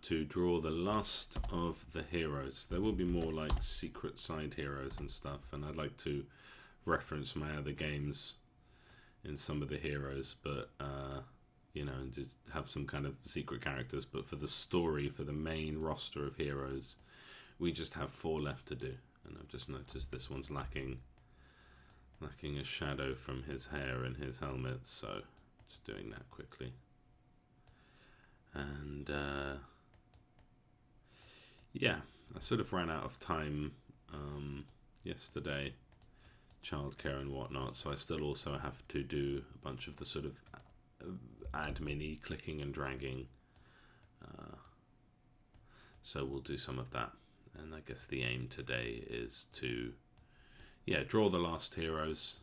to draw the last of the heroes. There will be more like secret side heroes and stuff, and I'd like to reference my other games in some of the heroes, but you know, and just have some kind of secret characters. But for the story, for the main roster of heroes, we just have 4 left to do, and I've just noticed this one's lacking a shadow from his hair and his helmet, so just doing that quickly. And yeah, I sort of ran out of time yesterday, childcare and whatnot, so I still also have to do a bunch of the sort of admin-y clicking and dragging, so we'll do some of that. And I guess the aim today is to, yeah, draw the last heroes.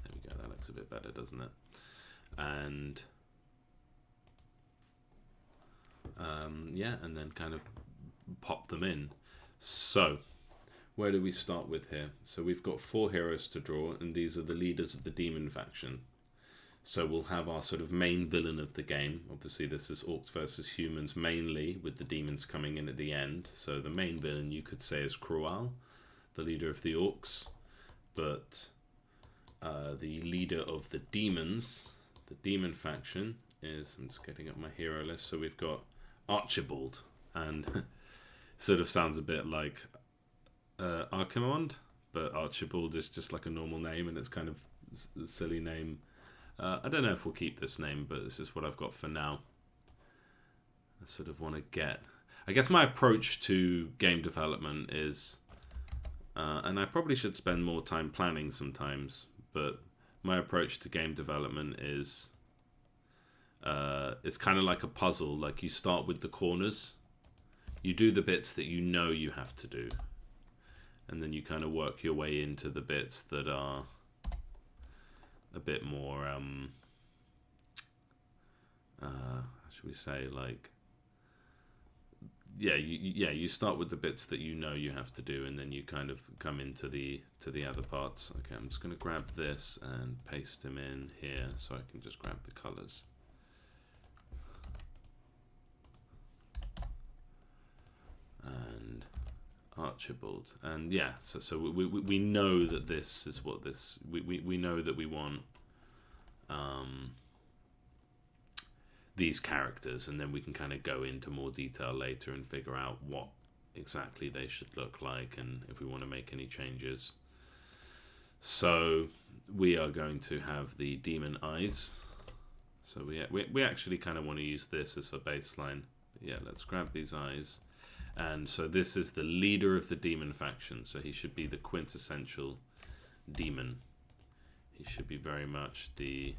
There we go, that looks a bit better, doesn't it? And yeah, and then kind of pop them in. So where do we start with here? So we've got 4 heroes to draw, and these are the leaders of the demon faction. So we'll have our sort of main villain of the game. Obviously this is orcs versus humans mainly, with the demons coming in at the end. So the main villain, you could say, is Cruel, the leader of the orcs. But the leader of the demons, the demon faction, is, I'm just getting up my hero list, so we've got Archibald, and sort of sounds a bit like Archimond, but Archibald is just like a normal name, and it's kind of a silly name. I don't know if we'll keep this name, but this is what I've got for now. I sort of want to get, I guess my approach to game development is, and I probably should spend more time planning sometimes, but my approach to game development is, it's kind of like a puzzle. Like, you start with the corners, you do the bits that you know you have to do, and then you kind of work your way into the bits that are a bit more, should we say, like, yeah, you start with the bits that you know you have to do, and then you kind of come into the other parts. Okay, I'm just going to grab this and paste him in here so I can just grab the colors. And Archibald, and yeah, so we know that this is what this, we know that we want these characters, and then we can kind of go into more detail later and figure out what exactly they should look like, and if we want to make any changes. So we are going to have the demon eyes. So we actually kind of want to use this as a baseline. Yeah, let's grab these eyes. And so this is the leader of the demon faction, so he should be the quintessential demon. He should be very much the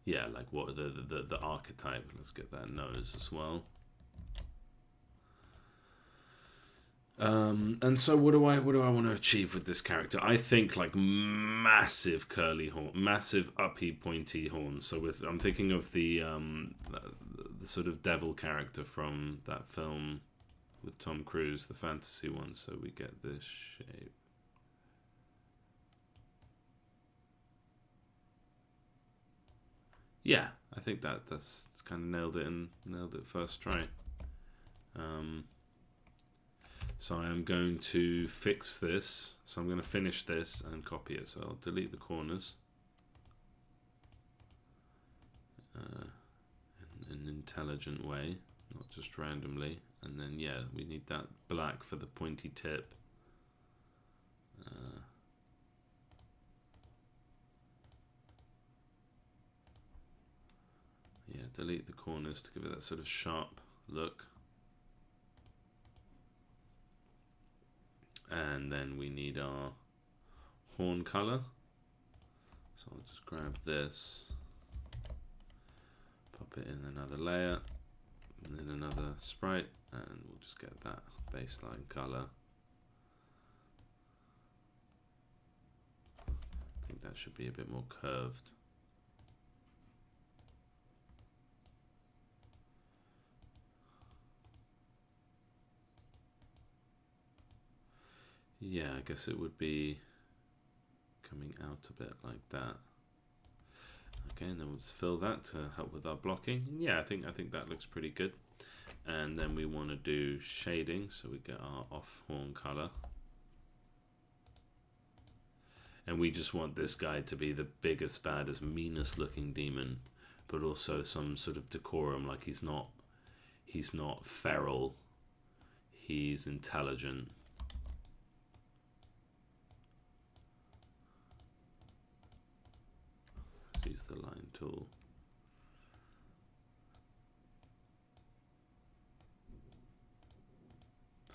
yeah, like what the archetype. Let's get that nose as well. And so what do I want to achieve with this character? I think like massive curly horn, massive uppy pointy horns. So I'm thinking of the sort of devil character from that film with Tom Cruise, the fantasy one. So we get this shape. Yeah, I think that's kind of nailed it first try. So I am going to fix this. So I'm going to finish this and copy it. So I'll delete the corners in an intelligent way, not just randomly. And then yeah, we need that black for the pointy tip. Yeah, delete the corners to give it that sort of sharp look. And then we need our horn color. So I'll just grab this, pop it in another layer, and then another sprite, and we'll just get that baseline color. I think that should be a bit more curved. Yeah, I guess it would be coming out a bit like that. Okay, and then we'll fill that to help with our blocking. Yeah, I think that looks pretty good. And then we want to do shading, so we get our off horn color. And we just want this guy to be the biggest, baddest, meanest looking demon, but also some sort of decorum, like he's not feral, he's intelligent. Use the line tool.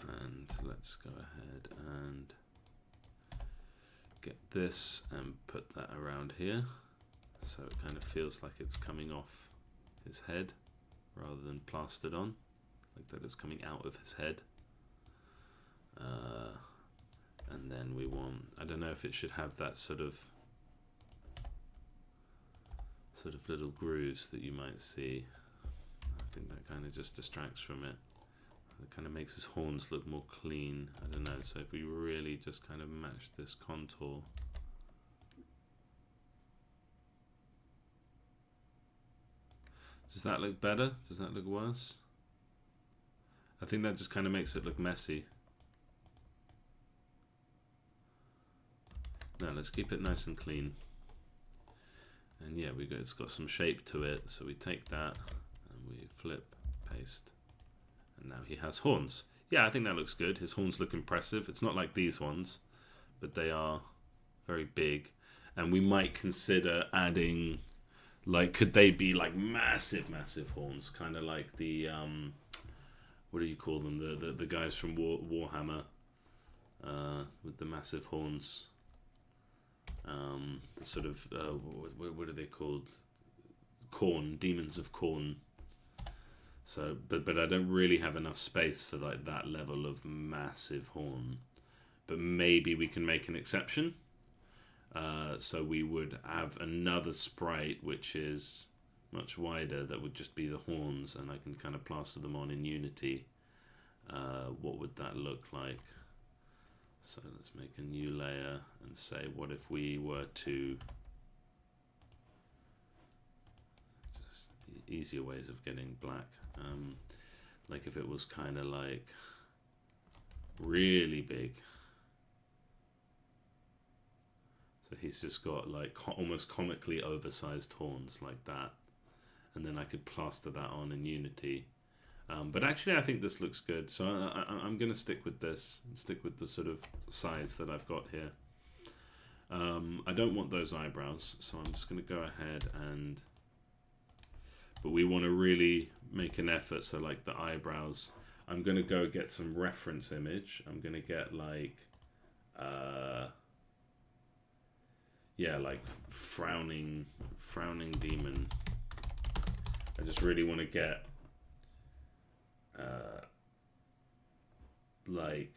And let's go ahead and get this and put that around here, so it kind of feels like it's coming off his head rather than plastered on, like that it's coming out of his head. And then we want, I don't know if it should have that sort of little grooves that you might see. I think that kind of just distracts from it. It kind of makes his horns look more clean. I don't know, so if we really just kind of match this contour. Does that look better? Does that look worse? I think that just kind of makes it look messy. No, let's keep it nice and clean. And yeah, it's got some shape to it, so we take that and we flip, paste, and now he has horns. Yeah, I think that looks good. His horns look impressive. It's not like these ones, but they are very big. And we might consider adding, like, could they be like massive horns, kind of like the what do you call them? The guys from Warhammer with the massive horns. The sort of what are they called? Khorne, demons of Khorne. So, but I don't really have enough space for like that level of massive horn. But maybe we can make an exception. So we would have another sprite which is much wider. That would just be the horns, and I can kind of plaster them on in Unity. What would that look like? So let's make a new layer and say, what if we were to, just easier ways of getting black, like if it was kind of like really big. So he's just got like almost comically oversized horns like that, and then I could plaster that on in Unity. But actually I think this looks good, so I'm going to stick with this and stick with the sort of size that I've got here. I don't want those eyebrows, so I'm just going to go ahead and, but we want to really make an effort, so like the eyebrows, I'm going to go get some reference image. I'm going to get like yeah, like frowning demon. I just really want to get like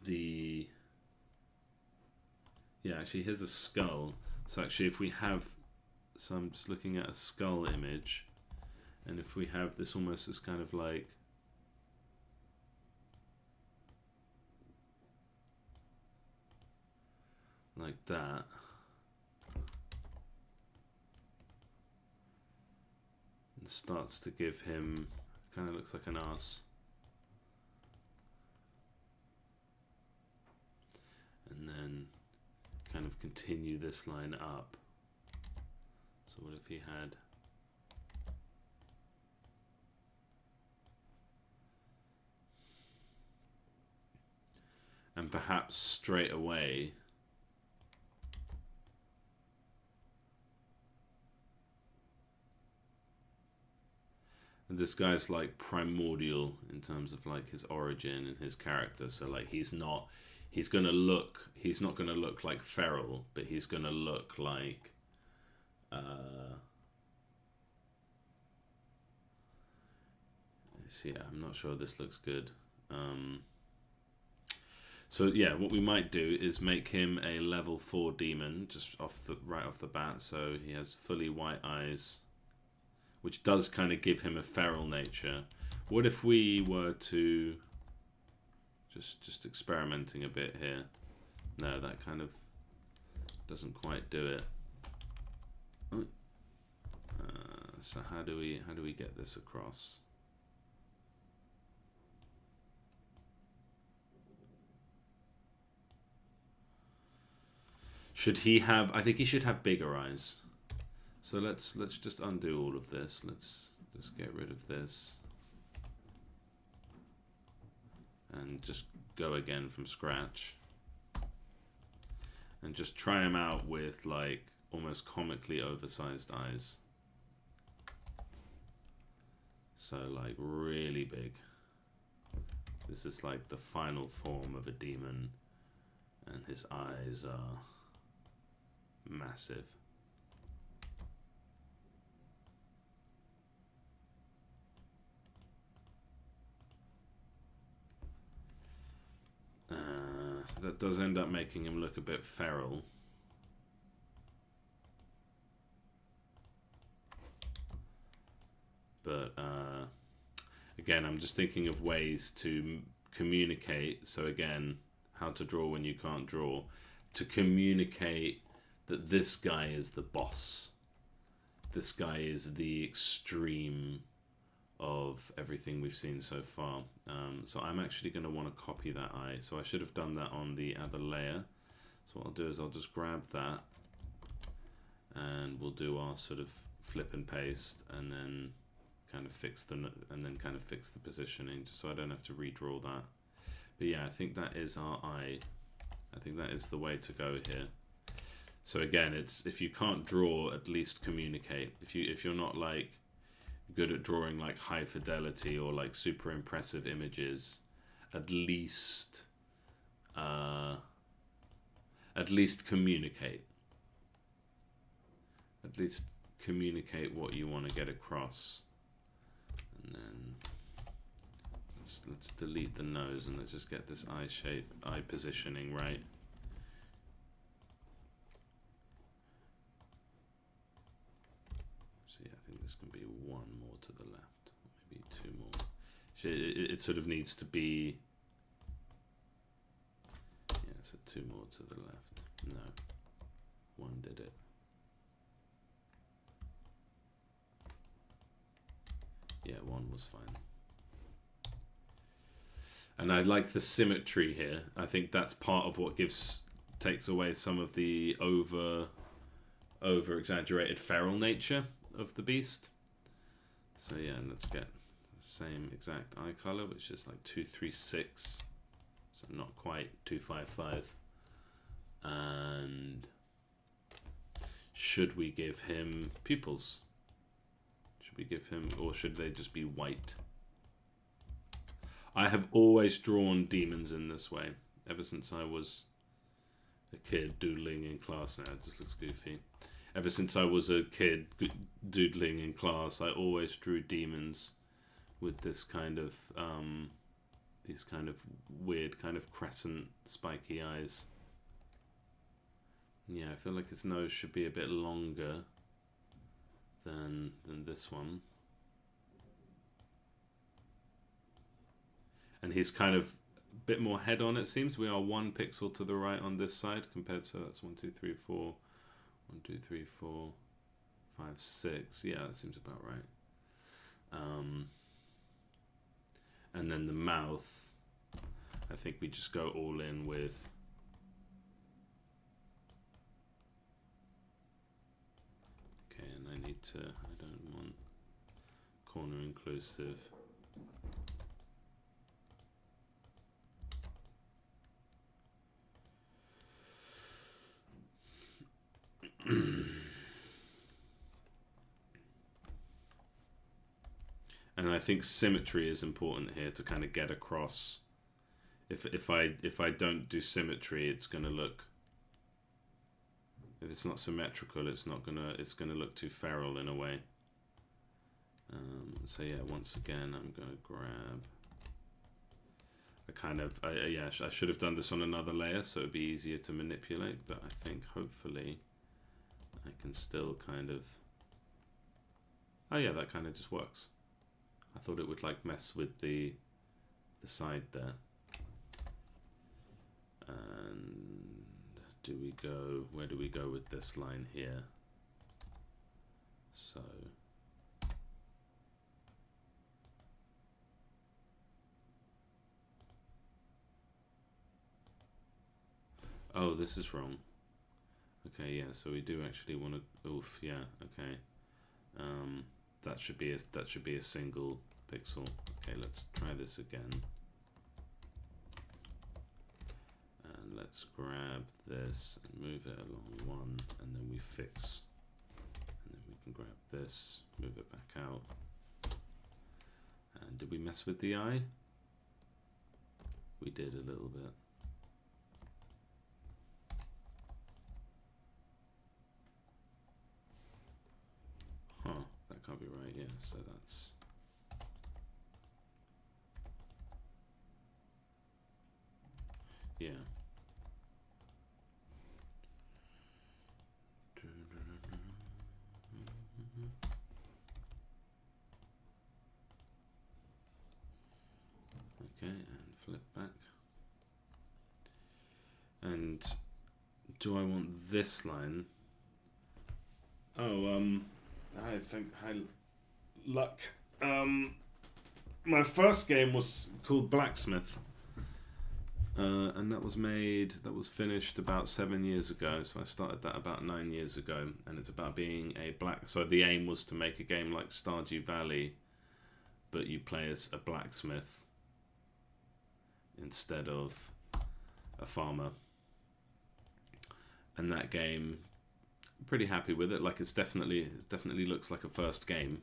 the, yeah, actually here's a skull. So actually if we have, so I'm just looking at a skull image, and if we have this almost as kind of like that, and starts to give him, kind of looks like an ass. And then kind of continue this line up. So what if he had, and perhaps straight away and this guy's like primordial in terms of like his origin and his character, so like he's not gonna look like feral, but he's gonna look like yeah, I'm not sure this looks good. So yeah, what we might do is make him a level 4 demon just right off the bat, so he has fully white eyes, which does kind of give him a feral nature. What if we were to, just experimenting a bit here. No, that kind of doesn't quite do it. So how do we get this across? Should he have? I think he should have bigger eyes. So let's just undo all of this. Let's just get rid of this and just go again from scratch and just try him out with like almost comically oversized eyes. So like really big. This is like the final form of a demon, and his eyes are massive. That does end up making him look a bit feral. But again, I'm just thinking of ways to communicate. So again, how to draw when you can't draw. To communicate that this guy is the boss. This guy is the extreme of everything we've seen so far. So I'm actually going to want to copy that eye. So I should have done that on the other layer. So what I'll do is I'll just grab that and we'll do our sort of flip and paste and then kind of fix the positioning, just so I don't have to redraw that. But yeah, I think that is our eye. I think that is the way to go here. So again, it's if you can't draw, at least communicate. If you're not like good at drawing like high fidelity or like super impressive images, at least communicate. At least communicate what you want to get across. And then let's delete the nose and let's just get this eye shape, eye positioning right. So yeah, I think this can be one more to the left, maybe two more. So it sort of needs to be, yeah, so two more to the left. No, one did it. Yeah, one was fine. And I like the symmetry here. I think that's part of what takes away some of the over exaggerated feral nature of the beast. So yeah, let's get the same exact eye color, which is like 236. So not quite 255. And should we give him pupils? We give him, or should they just be white? I have always drawn demons in this way ever since I was a kid doodling in class. Now it just looks goofy. Ever since I was a kid doodling in class, I always drew demons with this kind of these kind of weird kind of crescent spiky eyes. Yeah, I feel like his nose should be a bit longer than this one, and he's kind of a bit more head on, it seems. We are 1 pixel to the right on this side compared to, that's 1 2 3 4 1 2 3 4 5 6. Yeah, that seems about right. And then the mouth, I think we just go all in with I don't want corner inclusive. And I think symmetry is important here to kind of get across. If I don't do symmetry, it's going to look, if it's not symmetrical, it's gonna look too feral in a way. So yeah, once again, I'm gonna grab I should have done this on another layer so it'd be easier to manipulate, but I think hopefully I can still kind of, oh yeah, that kind of just works. I thought it would like mess with the side there. And where do we go with this line here? So Oh, this is wrong. Okay, yeah, so we do actually want to, oof, yeah, okay. That should be a single pixel. Okay, let's try this again. And let's grab this and move it along one, and then we fix. And then we can grab this, move it back out. And did we mess with the eye? We did a little bit. Huh, that can't be right, yeah, so that's... Yeah. Okay, and flip back. And do I want this line? Oh, I think luck. My first game was called Blacksmith. And that was finished about 7 years ago. So I started that about 9 years ago, and it's about being a so the aim was to make a game like Stardew Valley, but you play as a blacksmith instead of a farmer. And that game, pretty happy with it. Like it definitely looks like a first game.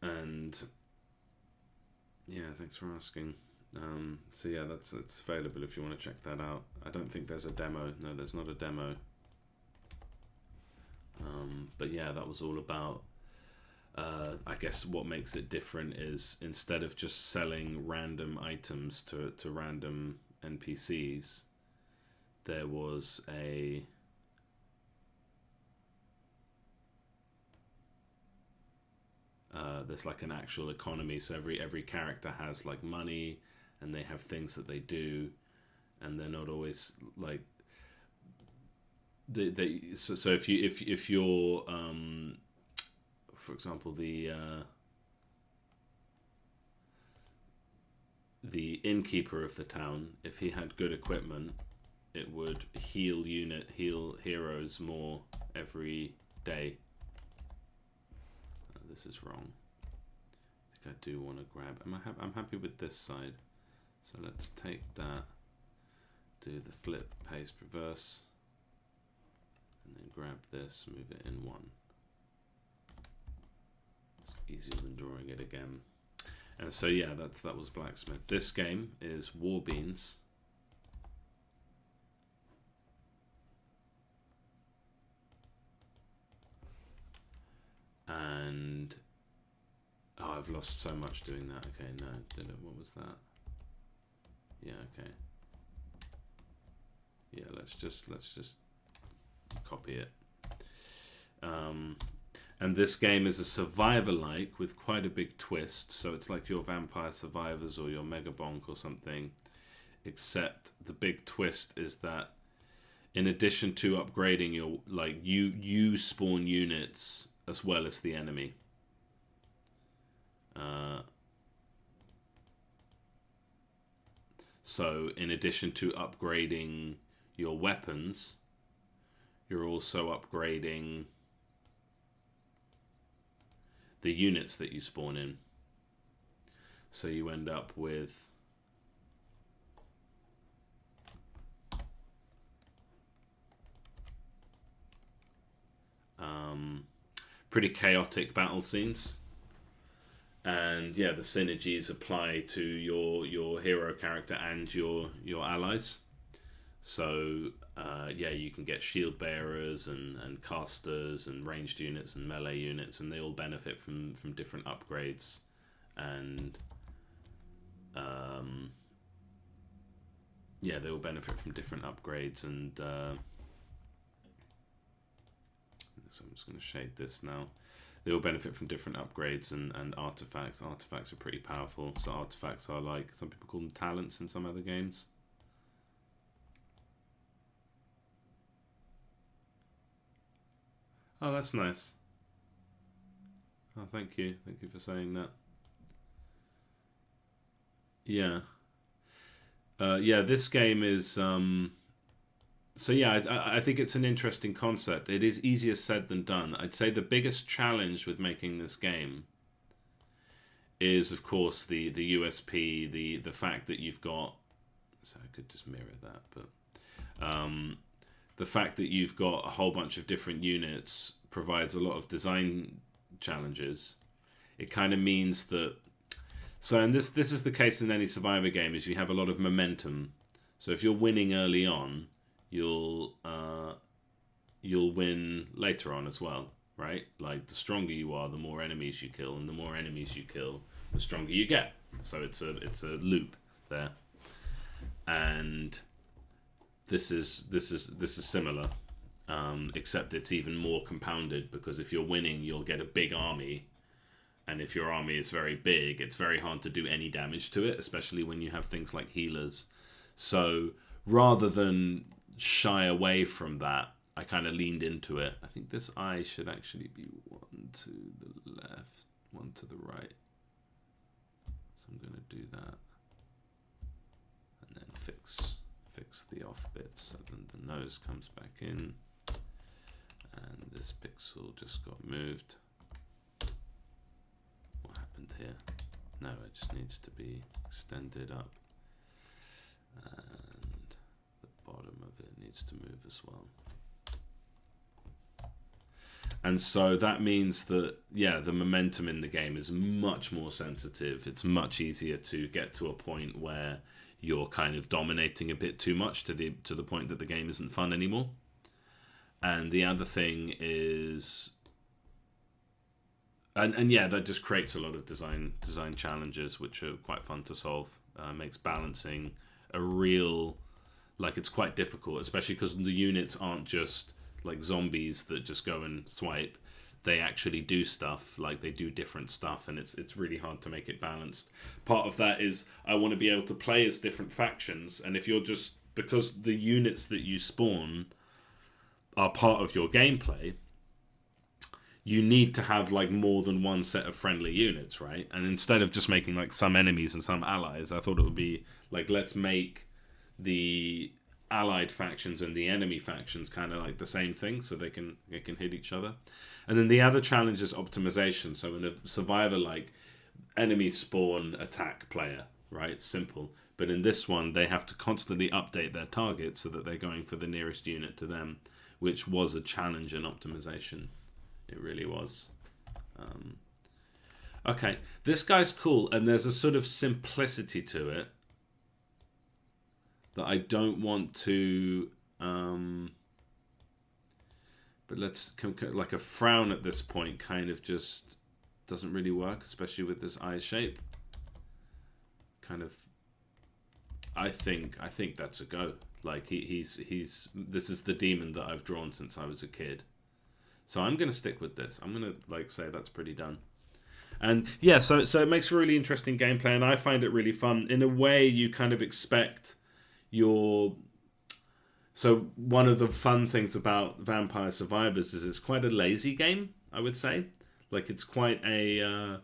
And yeah, thanks for asking. So yeah, it's available if you want to check that out. I don't think there's a demo. No, there's not a demo. But yeah, that was all about, I guess what makes it different is instead of just selling random items to random NPCs, there was there's like an actual economy. So every character has like money, and they have things that they do, and they're not always like so if you're for example the innkeeper of the town, if he had good equipment, it would heal heroes more every day. This is wrong. I think I do want to grab. I'm happy with this side. So let's take that, do the flip, paste, reverse, and then grab this, move it in one. It's easier than drawing it again. And so yeah, that was Blacksmith. This game is Warbeans. And oh, I've lost so much doing that. Okay, no, did it? What was that? Yeah, okay. Yeah, let's just copy it. And this game is a survivor-like with quite a big twist. So it's like your Vampire Survivors or your Megabonk or something, except the big twist is that in addition to upgrading your you spawn units as well as the enemy. So in addition to upgrading your weapons, you're also upgrading the units that you spawn in. So you end up with pretty chaotic battle scenes. And yeah, the synergies apply to your hero character and your allies. So yeah, you can get shield bearers and casters and ranged units and melee units, and they all benefit from different upgrades. And yeah, they all benefit from different upgrades. And so I'm just going to shade this now. They all benefit from different upgrades and artifacts. Artifacts are pretty powerful. So artifacts are like, some people call them talents in some other games. Oh, that's nice. Oh, thank you. Thank you for saying that. Yeah. Yeah, this game is... So yeah, I think it's an interesting concept. It is easier said than done. I'd say the biggest challenge with making this game is, of course, the USP, the fact that you've got... So I could just mirror that, but... the fact that you've got a whole bunch of different units provides a lot of design challenges. It kind of means that... So, and this is the case in any Survivor game, is you have a lot of momentum. So if you're winning early on, you'll win later on as well, right? Like, the stronger you are, the more enemies you kill, and the more enemies you kill, the stronger you get. So it's a loop there. And this is similar, except it's even more compounded, because if you're winning, you'll get a big army, and if your army is very big, it's very hard to do any damage to it, especially when you have things like healers. So rather than shy away from that, I kind of leaned into it. I think this eye should actually be one to the left, one to the right. So I'm going to do that, and then fix the off bits, so then the nose comes back in, and this pixel just got moved. What happened here? No, it just needs to be extended up, and the bottom of it needs to move as well. And so that means that, yeah, the momentum in the game is much more sensitive. It's much easier to get to a point where you're kind of dominating a bit too much to the point that the game isn't fun anymore. And the other thing is, and yeah, that just creates a lot of design challenges, which are quite fun to solve. Makes balancing a real, like, it's quite difficult, especially because the units aren't just like zombies that just go and swipe. They actually do stuff, like they do different stuff, and it's really hard to make it balanced. Part of that is I want to be able to play as different factions, and if you're just, because the units that you spawn are part of your gameplay, you need to have like more than one set of friendly units, right? And instead of just making like some enemies and some allies, I thought it would be like, let's make the allied factions and the enemy factions kind of like the same thing, so they can hit each other. And then the other challenge is optimization. So in a Survivor, like, enemies spawn, attack, player, right? Simple. But in this one, they have to constantly update their target so that they're going for the nearest unit to them, which was a challenge in optimization. It really was. Okay, this guy's cool, and there's a sort of simplicity to it that I don't want to... but let's... Like, a frown at this point kind of just doesn't really work, especially with this eye shape. Kind of... I think that's a go. Like, he's this is the demon that I've drawn since I was a kid. So I'm going to stick with this. I'm going to, like, say that's pretty done. And, yeah, so it makes for really interesting gameplay, and I find it really fun. In a way, you kind of expect your... So one of the fun things about Vampire Survivors is it's quite a lazy game, I would say. Like, it's quite a...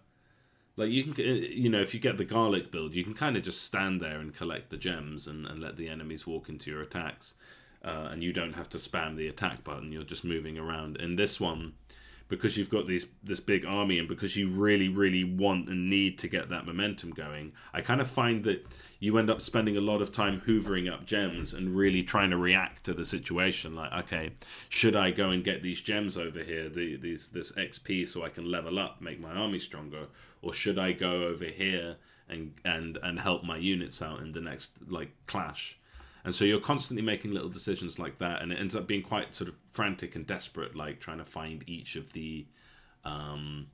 like, you can, you know, if you get the garlic build, you can kind of just stand there and collect the gems and let the enemies walk into your attacks. And you don't have to spam the attack button. You're just moving around. In this one, because you've got this big army, and because you really, really want and need to get that momentum going, I kind of find that you end up spending a lot of time hoovering up gems and really trying to react to the situation. Like, okay, should I go and get these gems over here, this XP, so I can level up, make my army stronger, or should I go over here and help my units out in the next, like, clash? And so you're constantly making little decisions like that, and it ends up being quite sort of frantic and desperate, like trying to find each of the, trying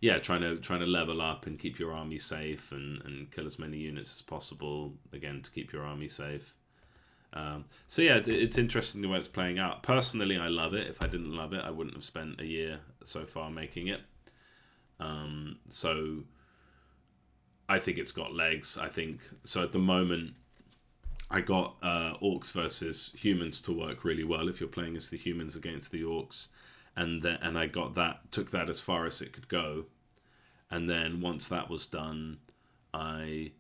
to level up and keep your army safe and kill as many units as possible, again, to keep your army safe. So yeah, it's interesting the way it's playing out. Personally, I love it. If I didn't love it, I wouldn't have spent a year so far making it. So I think it's got legs. I think, so at the moment, I got orcs versus humans to work really well if you're playing as the humans against the orcs, and I got that, took that as far as it could go, and then once that was done, I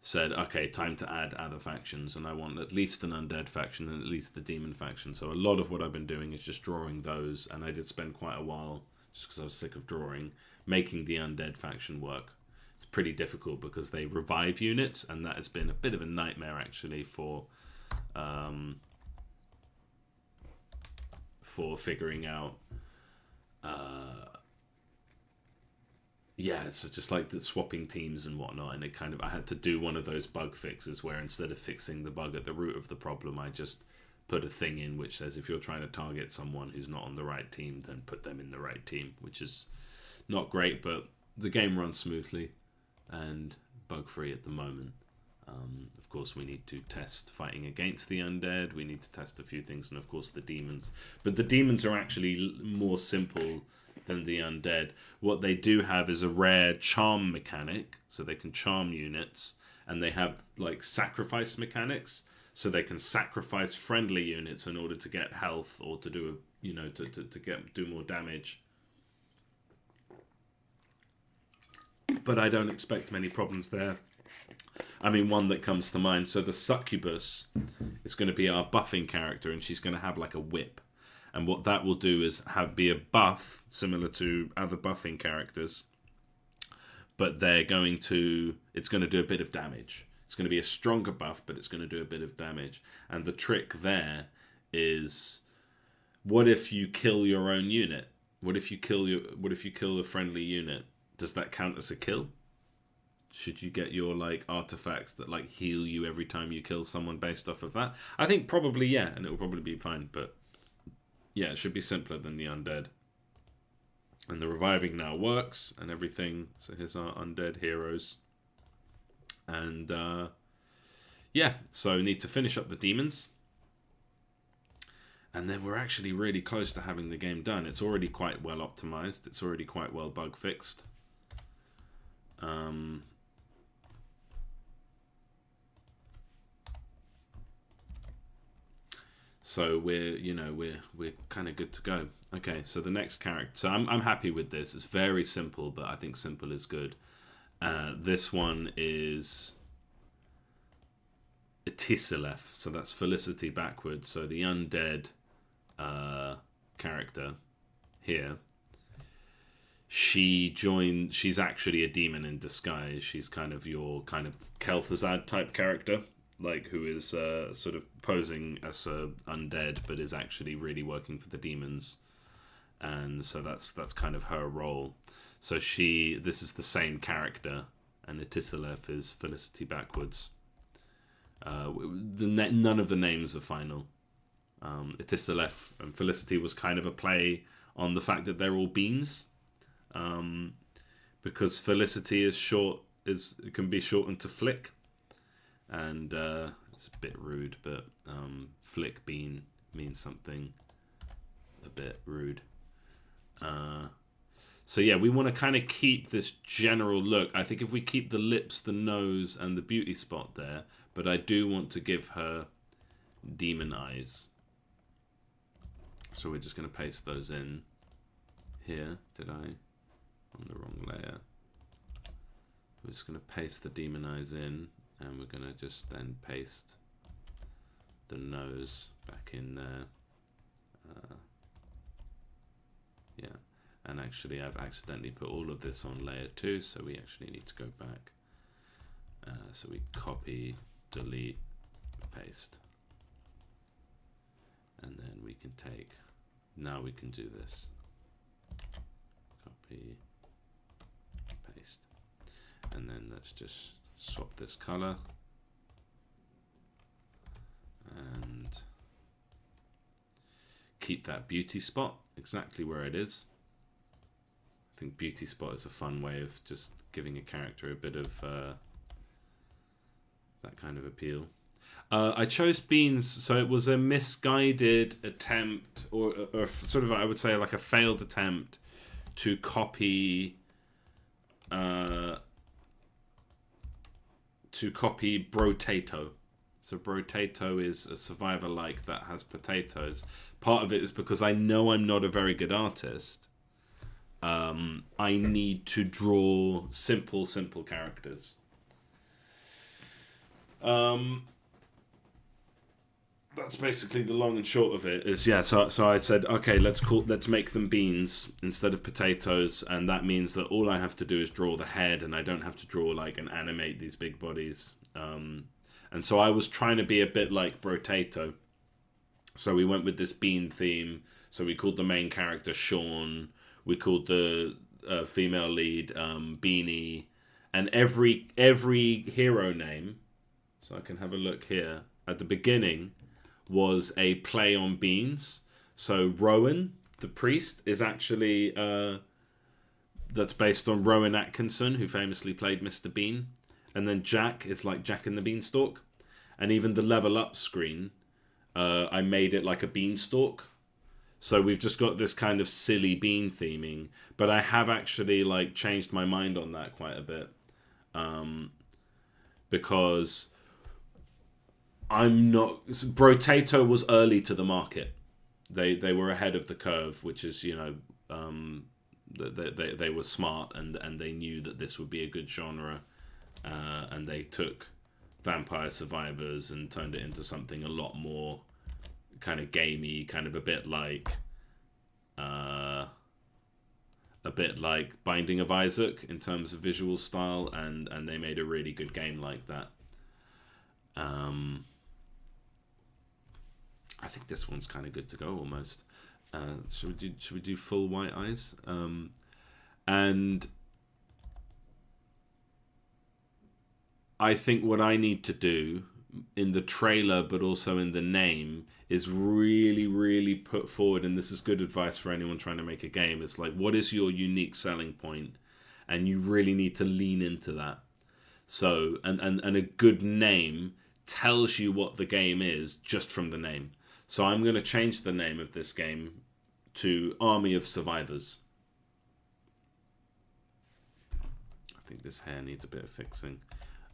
said, okay, time to add other factions, and I want at least an undead faction and at least a demon faction. So a lot of what I've been doing is just drawing those, and I did spend quite a while, just because I was sick of drawing, making the undead faction work. It's pretty difficult because they revive units, and that has been a bit of a nightmare actually for figuring out. Yeah, it's just like the swapping teams and whatnot, and it kind of, I had to do one of those bug fixes where instead of fixing the bug at the root of the problem, I just put a thing in which says if you're trying to target someone who's not on the right team, then put them in the right team, which is not great, but the game runs smoothly and bug-free at the moment. Of course, we need to test fighting against the undead, we need to test a few things, and of course the demons. But the demons are actually more simple than the undead. What they do have is a rare charm mechanic, so they can charm units, and they have like sacrifice mechanics, so they can sacrifice friendly units in order to get health or to do a, you know, to do more damage. But I don't expect many problems there. I mean, one that comes to mind, so the succubus is going to be our buffing character, and she's going to have like a whip. And what that will do is be a buff, similar to other buffing characters. But it's going to do a bit of damage. It's going to be a stronger buff, but it's going to do a bit of damage. And the trick there is, what if you kill your own unit? What if you kill a friendly unit? Does that count as a kill? Should you get your like artifacts that like heal you every time you kill someone based off of that? I think probably, yeah, and it will probably be fine, but yeah, it should be simpler than the undead. And the reviving now works and everything. So here's our undead heroes. And yeah, so need to finish up the demons. And then we're actually really close to having the game done. It's already quite well optimized. It's already quite well bug fixed. So we're kind of good to go. Okay, so the next character. So I'm happy with this. It's very simple, but I think simple is good. This one is Etisilef. So that's Felicity backwards. So the undead character here. She's actually a demon in disguise. She's kind of your kind of Kel'Thuzad type character, like who is sort of posing as a undead, but is actually really working for the demons. And so that's kind of her role. So this is the same character, and Etisilef is Felicity backwards. None of the names are final. Etisilef and Felicity was kind of a play on the fact that they're all beans. Because Felicity it can be shortened to Flick, and it's a bit rude, but Flick Bean means something a bit rude. So yeah, we want to kind of keep this general look. I think if we keep the lips, the nose, and the beauty spot there, but I do want to give her demon eyes. So we're just going to paste those in here. Did I? On the wrong layer. We're just going to paste the demon eyes in, and we're going to just then paste the nose back in there. Yeah, and actually I've accidentally put all of this on layer 2, so we actually need to go back. So we copy, delete, paste. And then we can now we can do this. Copy, paste. And then let's just swap this color. And keep that beauty spot exactly where it is. I think beauty spot is a fun way of just giving a character a bit of that kind of appeal. I chose beans, so it was a misguided attempt, or sort of, I would say, like a failed attempt to copy Brotato. So Brotato is a survivor-like that has potatoes. Part of it is because I know I'm not a very good artist. I need to draw simple characters. That's basically the long and short of it. Is yeah. So I said, okay, let's make them beans instead of potatoes, and that means that all I have to do is draw the head, and I don't have to draw like and animate these big bodies. And so I was trying to be a bit like Brotato. So we went with this bean theme. So we called the main character Sean. We called the female lead Beanie, and every hero name. So I can have a look here at the beginning was a play on beans. So Rowan, the priest, is actually that's based on Rowan Atkinson, who famously played Mr. Bean. And then Jack is like Jack and the Beanstalk. And even the level up screen, I made it like a beanstalk. So we've just got this kind of silly bean theming. But I have actually like changed my mind on that quite a bit. Because I'm not... Brotato was early to the market. They were ahead of the curve, which is, you know... They were smart and they knew that this would be a good genre. And they took Vampire Survivors and turned it into something a lot more kind of gamey, kind of a bit like Binding of Isaac in terms of visual style, and they made a really good game like that. I think this one's kind of good to go almost. Should we do full white eyes? And I think what I need to do in the trailer, but also in the name, is really, really put forward, and this is good advice for anyone trying to make a game, it's like, what is your unique selling point? And you really need to lean into that. So, and a good name tells you what the game is just from the name. So I'm going to change the name of this game to Army of Survivors. I think this hair needs a bit of fixing.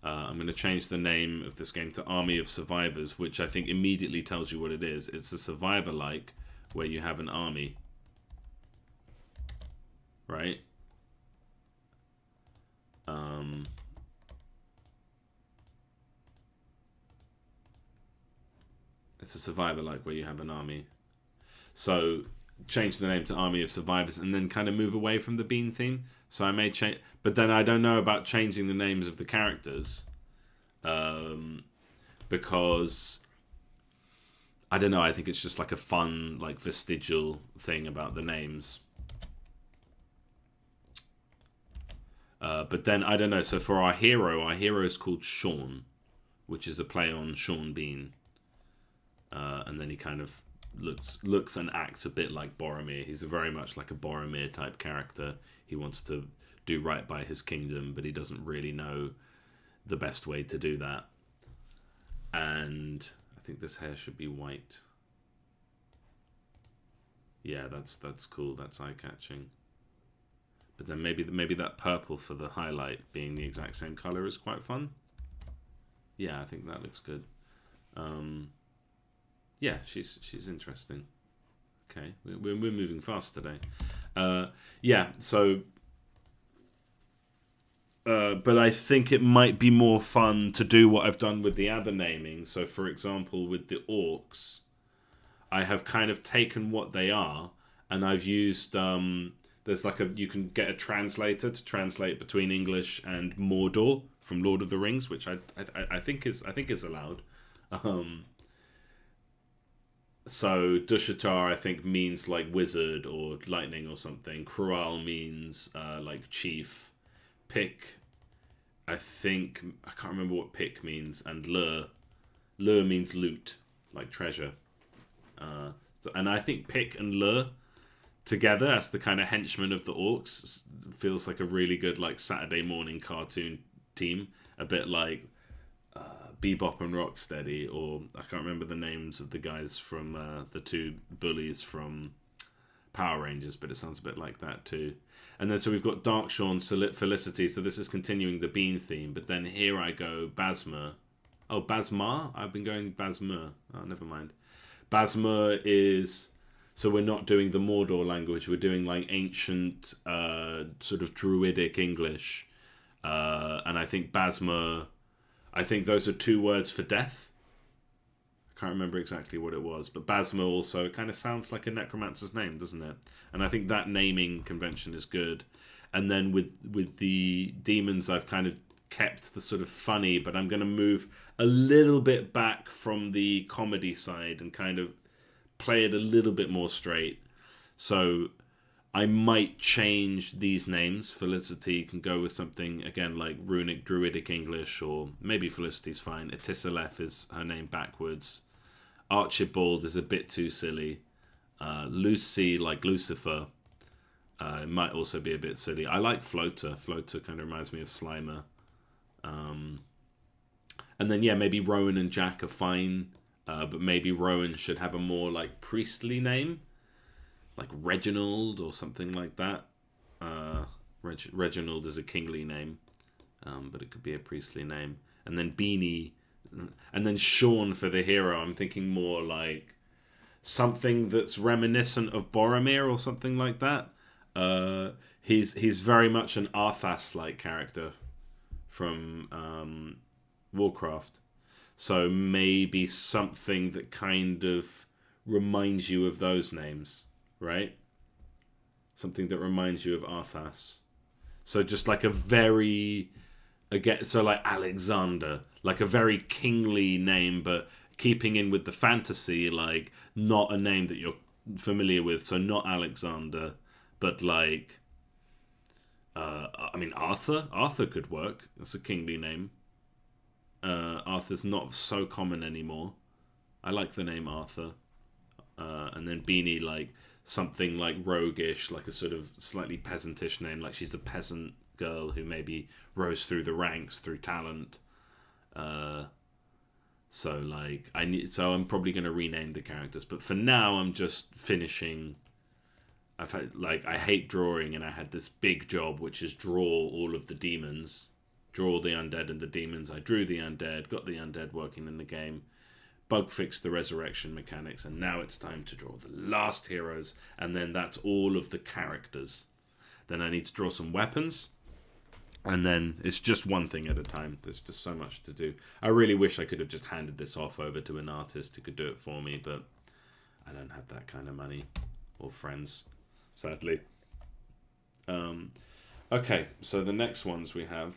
I'm going to change the name of this game to Army of Survivors, which I think immediately tells you what it is. It's a survivor-like, where you have an army. Right? It's a survivor-like, where you have an army. So, change the name to Army of Survivors, and then kind of move away from the bean theme. So I may change, but then I don't know about changing the names of the characters, because I don't know. I think it's just like a fun, like vestigial thing about the names. But then I don't know. So for our hero is called Sean, which is a play on Sean Bean, and then he kind of looks and acts a bit like Boromir. He's very much like a Boromir type character. He wants to do right by his kingdom, but he doesn't really know the best way to do that. And I think this hair should be white. Yeah, that's cool. That's eye-catching. But then maybe that purple for the highlight being the exact same color is quite fun. Yeah, I think that looks good. Yeah, she's interesting. Okay, we're moving fast today. Yeah, so... but I think it might be more fun to do what I've done with the other naming. So, for example, with the orcs, I have kind of taken what they are, and I've used... there's like you can get a translator to translate between English and Mordor from Lord of the Rings, which I think is allowed. So Dushatar, I think, means like wizard or lightning or something. Krual means like chief. Pick, I think, I can't remember what pick means. And Lur means loot, like treasure. And I think Pick and Lur together as the kind of henchmen of the orcs feels like a really good like Saturday morning cartoon team. A bit like Bebop and Rocksteady, or I can't remember the names of the guys from the two bullies from Power Rangers, but it sounds a bit like that too. And then so we've got Darkshawn, Felicity, so this is continuing the bean theme, but then here I go Basmer. Oh, Basmar? I've been going Basmer. Oh, never mind. Basmer is... So we're not doing the Mordor language, we're doing like ancient sort of druidic English. And I think Basmer... I think those are 2 words for death. I can't remember exactly what it was, but Basma also kind of sounds like a necromancer's name, doesn't it? And I think that naming convention is good. And then with the demons, I've kind of kept the sort of funny, but I'm going to move a little bit back from the comedy side and kind of play it a little bit more straight. So I might change these names. Felicity can go with something, again, like Runic Druidic English, or maybe Felicity's fine. Etisaleth is her name backwards. Archibald is a bit too silly. Lucy, like Lucifer, it might also be a bit silly. I like Floater. Floater kind of reminds me of Slimer. And then, yeah, maybe Rowan and Jack are fine. But maybe Rowan should have a more, like, priestly name. Like Reginald or something like that. Reginald is a kingly name. But it could be a priestly name. And then Beanie. And then Sean for the hero. I'm thinking more like something that's reminiscent of Boromir or something like that. He's very much an Arthas-like character from Warcraft. So maybe something that kind of reminds you of those names, right? Something that reminds you of Arthas. So just like a very, again, so like Alexander, like a very kingly name, but keeping in with the fantasy, like not a name that you're familiar with. So not Alexander, but like, I mean, Arthur. Arthur could work. That's a kingly name. Arthur's not so common anymore. I like the name Arthur. And then Beanie, like something like roguish, like a sort of slightly peasantish name, like she's a peasant girl who maybe rose through the ranks through talent. So like I'm probably going to rename the characters, but for now I'm just finishing. I've had, like, I hate drawing, and I had this big job, which is draw all of the demons, draw the undead and the demons. I drew the undead, got the undead working in the game, bug fixed the resurrection mechanics, and now it's time to draw the last heroes, and then that's all of the characters. Then I need to draw some weapons, and then it's just one thing at a time. There's just so much to do. I really wish I could have just handed this off over to an artist who could do it for me, but I don't have that kind of money or friends, sadly. Okay, so the next ones we have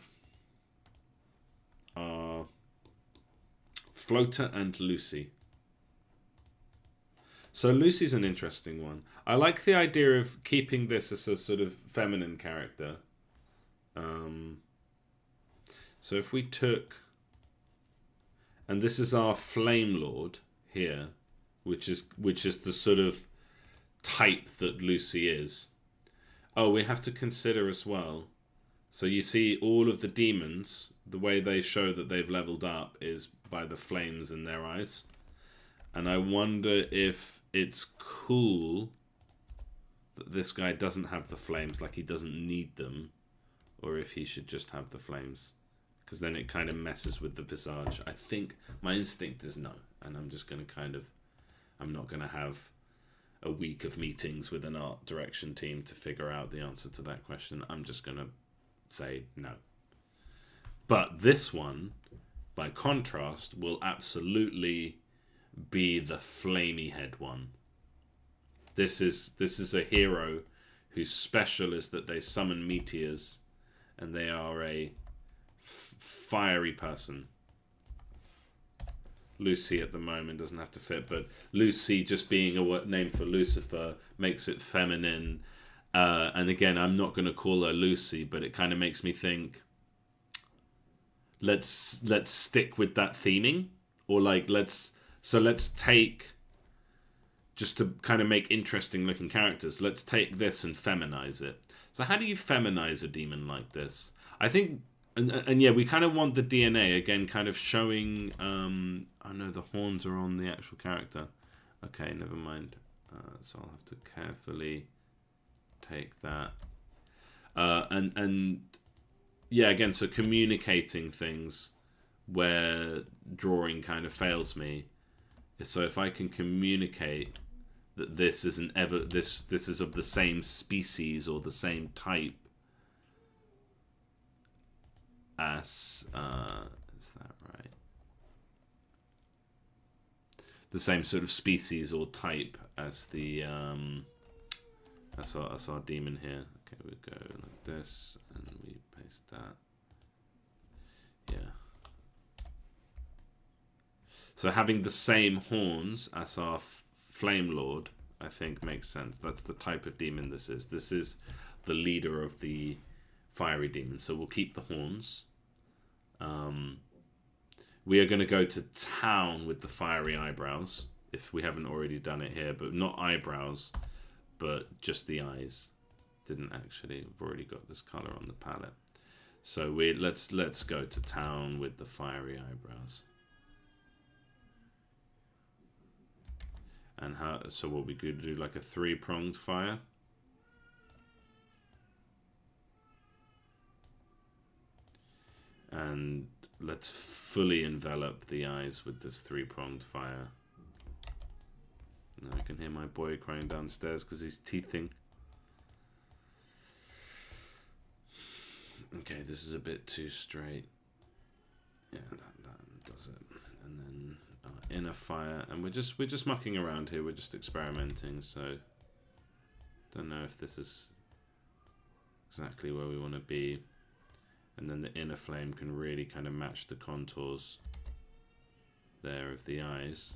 are Floater and Lucy. So Lucy's an interesting one. I like the idea of keeping this as a sort of feminine character. So if we took, and this is our Flame Lord here, which is the sort of type that Lucy is. Oh, we have to consider as well. So you see all of the demons, the way they show that they've leveled up is by the flames in their eyes. And I wonder if it's cool that this guy doesn't have the flames, like he doesn't need them, or if he should just have the flames. Because then it kind of messes with the visage. I think my instinct is no. And I'm just going to I'm not going to have a week of meetings with an art direction team to figure out the answer to that question. I'm just going to say no. But this one, by contrast, will absolutely be the flamey head one. This is a hero whose special is that they summon meteors, and they are a fiery person. Lucy at the moment doesn't have to fit, but Lucy just being a name for Lucifer makes it feminine. And again, I'm not going to call her Lucy, but it kind of makes me think, let's stick with that theming, or like let's take, just to kind of make interesting looking characters, let's take this and feminize it. So how do you feminize a demon like this? I think, and yeah, we kind of want the DNA again, kind of showing. Oh no, the horns are on the actual character. Okay, never mind. So I'll have to carefully take that. And yeah, again, so communicating things where drawing kind of fails me. So if I can communicate that this is this is of the same species or the same type as Is that right? The same sort of species or type as the that's our demon here. Okay, we go like this and we paste that. Yeah. So having the same horns as our Flame Lord, I think makes sense. That's the type of demon this is. This is the leader of the fiery demon. So we'll keep the horns. We are going to go to town with the fiery eyebrows, if we haven't already done it here, but not eyebrows, but just the eyes. Didn't actually. We've already got this color on the palette. So let's go to town with the fiery eyebrows. And how? So what we could do, like a 3-pronged fire. And let's fully envelop the eyes with this 3-pronged fire. Now I can hear my boy crying downstairs because he's teething. Okay, this is a bit too straight. Yeah, that does it. And then inner fire, and we're just mucking around here. We're just experimenting. So don't know if this is exactly where we want to be. And then the inner flame can really kind of match the contours there of the eyes.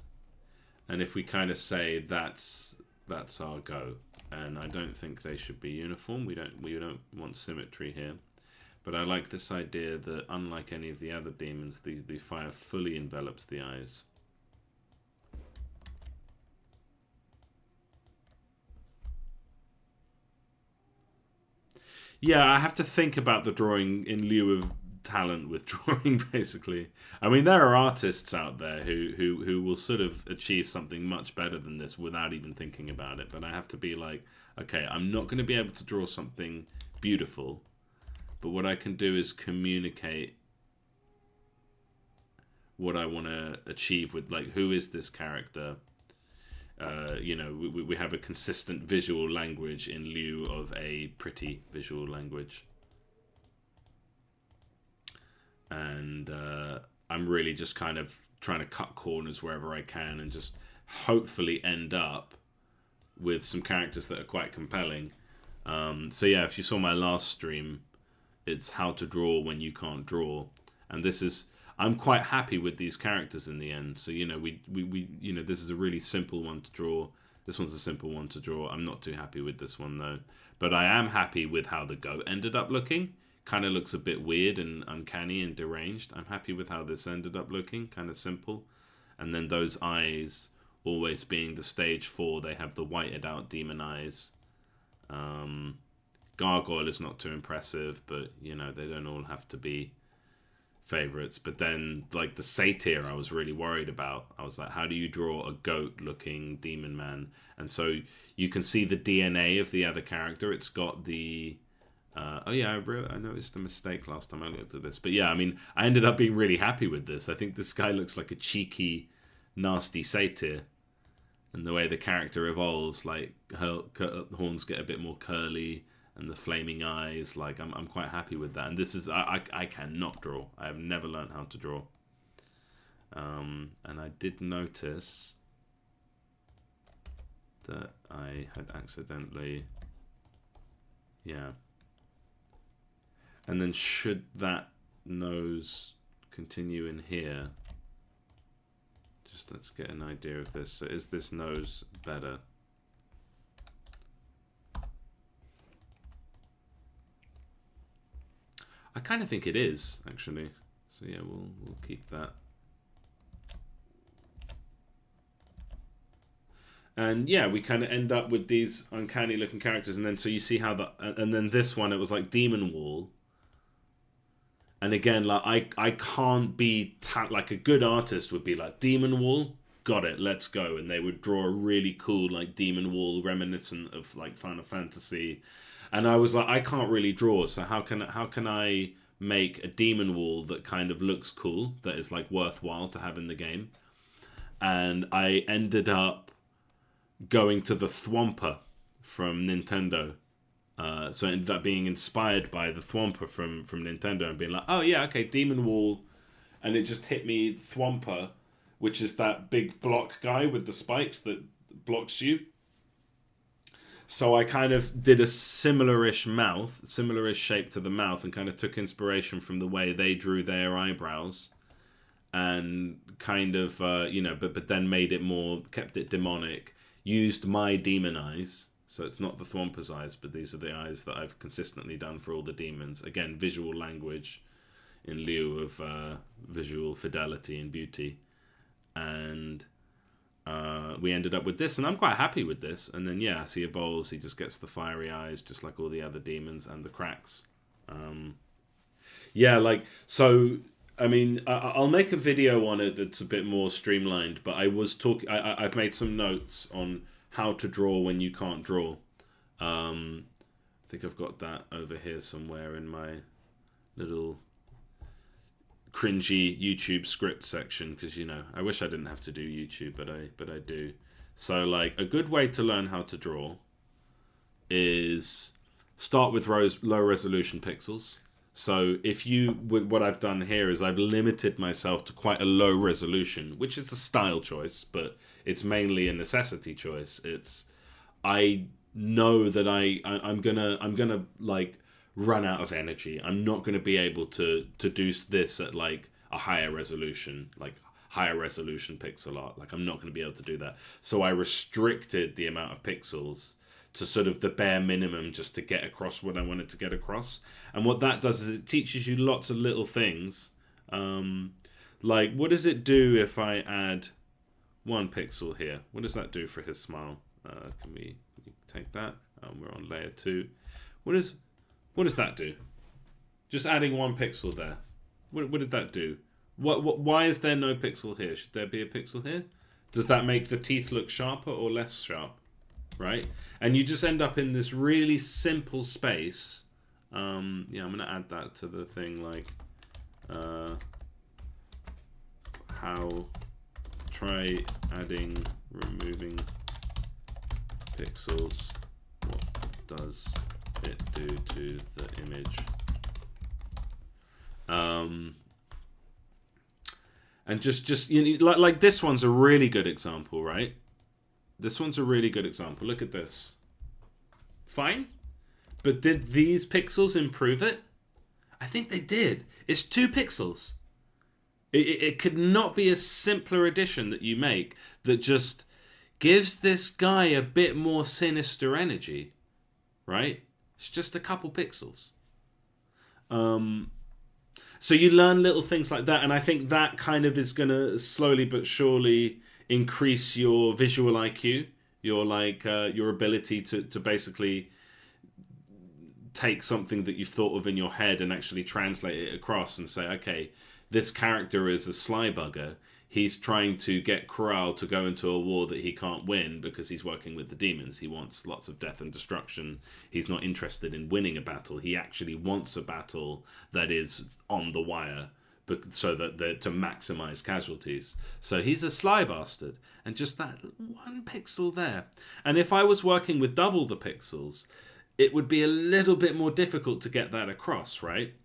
And if we kind of say that's our go, and I don't think they should be uniform. We don't want symmetry here. But I like this idea that unlike any of the other demons, the fire fully envelops the eyes. Yeah, I have to think about the drawing in lieu of talent with drawing, basically. I mean, there are artists out there who will sort of achieve something much better than this without even thinking about it. But I have to be like, okay, I'm not going to be able to draw something beautiful, but what I can do is communicate what I want to achieve with, like, who is this character? You know, we have a consistent visual language in lieu of a pretty visual language. And I'm really just kind of trying to cut corners wherever I can and just hopefully end up with some characters that are quite compelling. So yeah, if you saw my last stream, it's how to draw when you can't draw. And this is... I'm quite happy with these characters in the end. So, you know, we you know, this is a really simple one to draw. This one's a simple one to draw. I'm not too happy with this one, though. But I am happy with how the goat ended up looking. Kind of looks a bit weird and uncanny and deranged. I'm happy with how this ended up looking. Kind of simple. And then those eyes always being the stage 4. They have the whited out demon eyes. Gargoyle is not too impressive, but, you know, they don't all have to be favorites. But then, like, the satyr I was really worried about. I was like, how do you draw a goat looking demon man? And so you can see the DNA of the other character. It's got the oh yeah, I noticed a mistake last time I looked at this. But yeah, I mean, I ended up being really happy with this. I think this guy looks like a cheeky, nasty satyr. And the way the character evolves, like, her horns get a bit more curly, and the flaming eyes, like, I'm quite happy with that. And this is, I cannot draw. I have never learned how to draw. And I did notice that I had accidentally, yeah. And then should that nose continue in here? Just let's get an idea of this. So is this nose better? I kind of think it is, actually. So yeah, we'll keep that. And yeah, we kind of end up with these uncanny looking characters, and then so you see how and then this one, it was like Demon Wall. And again, like I can't be like, a good artist would be like, Demon Wall, got it, let's go, and they would draw a really cool, like, Demon Wall reminiscent of, like, Final Fantasy. And I was like, I can't really draw, so how can I make a Demon Wall that kind of looks cool, that is, like, worthwhile to have in the game? And I ended up going to the Thwomper from Nintendo. So it ended up being inspired by the Thwomper from Nintendo and being like, oh yeah, okay, Demon Wall. and it just hit me Thwomper, which is that big block guy with the spikes that blocks you. So I kind of did a similar-ish shape to the mouth, and kind of took inspiration from the way they drew their eyebrows, and kind of, but then made it more, kept it demonic, used my demon eyes. So it's not the Thwomper's eyes, but these are the eyes that I've consistently done for all the demons. Again, visual language in lieu of visual fidelity and beauty. And we ended up with this, and I'm quite happy with this. And then, as he evolves, he just gets the fiery eyes, just like all the other demons, and the cracks. I mean, I'll make a video on it that's a bit more streamlined, but I've made some notes on how to draw when you can't draw. I think I've got that over here somewhere in my little cringy YouTube script section, because I wish I didn't have to do YouTube, but I do. So like a good way to learn how to draw is start with low resolution pixels. So what I've done here is I've limited myself to quite a low resolution, which is a style choice, but it's mainly a necessity choice. I know that I'm gonna like run out of energy. I'm not gonna be able to do this at like a higher resolution pixel art. Like I'm not gonna be able to do that. So I restricted the amount of pixels to sort of the bare minimum just to get across what I wanted to get across. And what that does is it teaches you lots of little things. Like, what does it do if I add 1 pixel here? What does that do for his smile? Can we take that? We're on layer 2. What does that do? Just adding 1 pixel there. What did that do? Why is there no pixel here? Should there be a pixel here? Does that make the teeth look sharper or less sharp? Right? And you just end up in this really simple space. I'm going to add that to the thing, like try removing pixels. What does it do to the image? And just like this one's a really good example, right? This one's a really good example. Look at this. Fine. But did these pixels improve it? I think they did. It's 2 pixels. It could not be a simpler addition that you make that just gives this guy a bit more sinister energy. Right? It's just a couple pixels. So you learn little things like that, and I think that kind of is going to slowly but surely increase your visual IQ, your ability to basically take something that you've thought of in your head and actually translate it across and say, okay, this character is a sly bugger. He's trying to get Corral to go into a war that he can't win because he's working with the demons. He wants lots of death and destruction. He's not interested in winning a battle. He actually wants a battle that is on the wire, so that to maximize casualties. So he's a sly bastard, and just that 1 pixel there. And if I was working with double the pixels, it would be a little bit more difficult to get that across, right?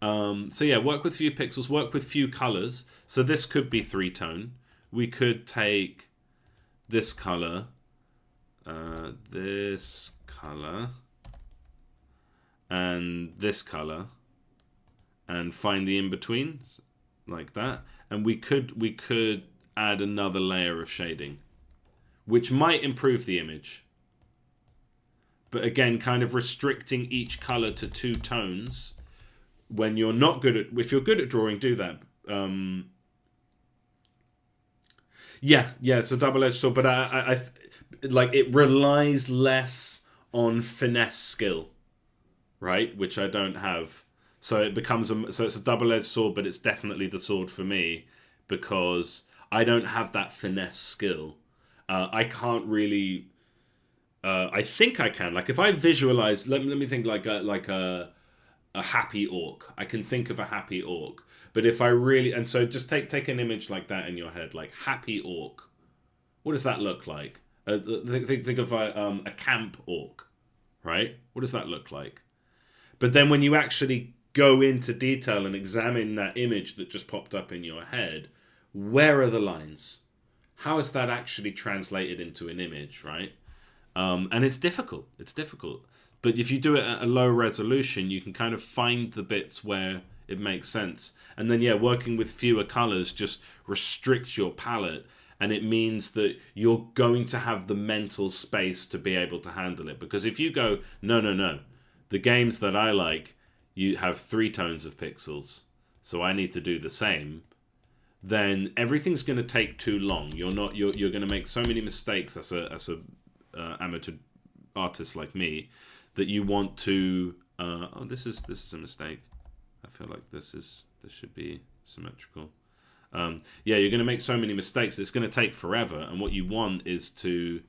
Work with few pixels, work with few colors. So this could be 3-tone. We could take this color, and this color, and find the in-between, like that. And we could add another layer of shading, which might improve the image. But again, kind of restricting each color to 2 tones. When you're not good at... If you're good at drawing, do that. It's a double-edged sword, but I like it relies less on finesse skill, right? Which I don't have. So it becomes it's a double-edged sword, but it's definitely the sword for me because I don't have that finesse skill. I can't really. I think I can. Like if I visualize, let me think like a happy orc. I can think of a happy orc. But if I really, and so just take an image like that in your head, like happy orc. What does that look like? Think of a camp orc, right? What does that look like? But then when you actually go into detail and examine that image that just popped up in your head. Where are the lines? How is that actually translated into an image, right? And it's difficult. It's difficult. But if you do it at a low resolution, you can kind of find the bits where it makes sense. And then, yeah, working with fewer colors just restricts your palette. And it means that you're going to have the mental space to be able to handle it. Because if you go, no, the games that I like, you have 3 tones of pixels, so I need to do the same, then everything's going to take too long. You're going to make so many mistakes as a amateur artist like me that you want to. This is a mistake. I feel like this should be symmetrical. Yeah, you're going to make so many mistakes. It's going to take forever, and what you want is to.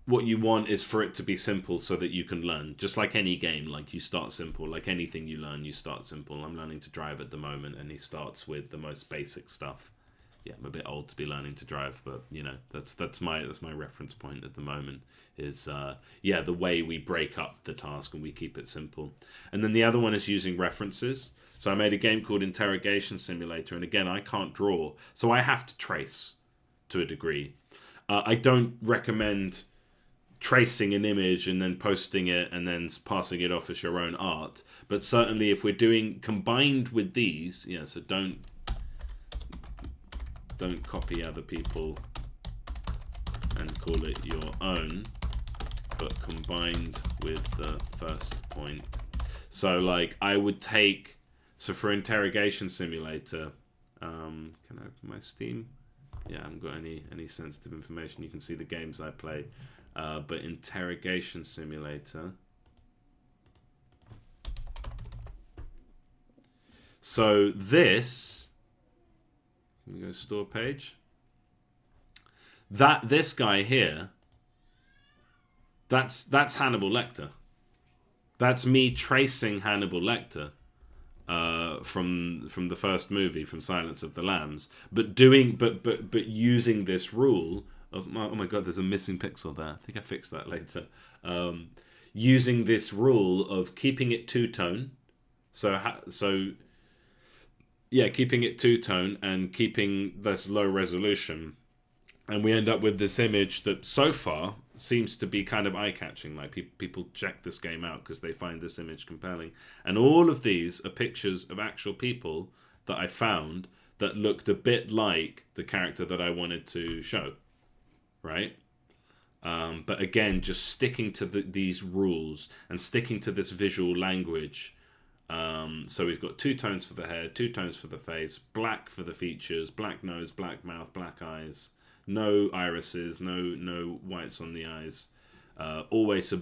What you want is for it to be simple so that you can learn. Just like any game, like you start simple. Like anything you learn, you start simple. I'm learning to drive at the moment, and he starts with the most basic stuff. Yeah, I'm a bit old to be learning to drive, but you know, that's my reference point at the moment. Is the way we break up the task and we keep it simple. And then the other one is using references. So I made a game called Interrogation Simulator, and again, I can't draw, so I have to trace to a degree. I don't recommend tracing an image and then posting it and then passing it off as your own art, but certainly if we're doing combined with these, yeah, so don't copy other people and call it your own, but combined with the first point. So like I would take, so for Interrogation Simulator, can I open my Steam? Yeah, I haven't got any sensitive information. You can see the games I play. But Interrogation Simulator. So this, can we go store page? This guy here, that's Hannibal Lecter. That's me tracing Hannibal Lecter from the first movie, from Silence of the Lambs, but using this rule of, oh my god, there's a missing pixel there. I think I fixed that later. Using this rule of keeping it two-tone. Keeping it two-tone and keeping this low resolution. And we end up with this image that so far seems to be kind of eye-catching. Like people check this game out because they find this image compelling. And all of these are pictures of actual people that I found that looked a bit like the character that I wanted to show. Right? But again, just sticking to these rules and sticking to this visual language. So we've got 2 tones for the hair, 2 tones for the face, black for the features, black nose, black mouth, black eyes, no irises, no whites on the eyes, always a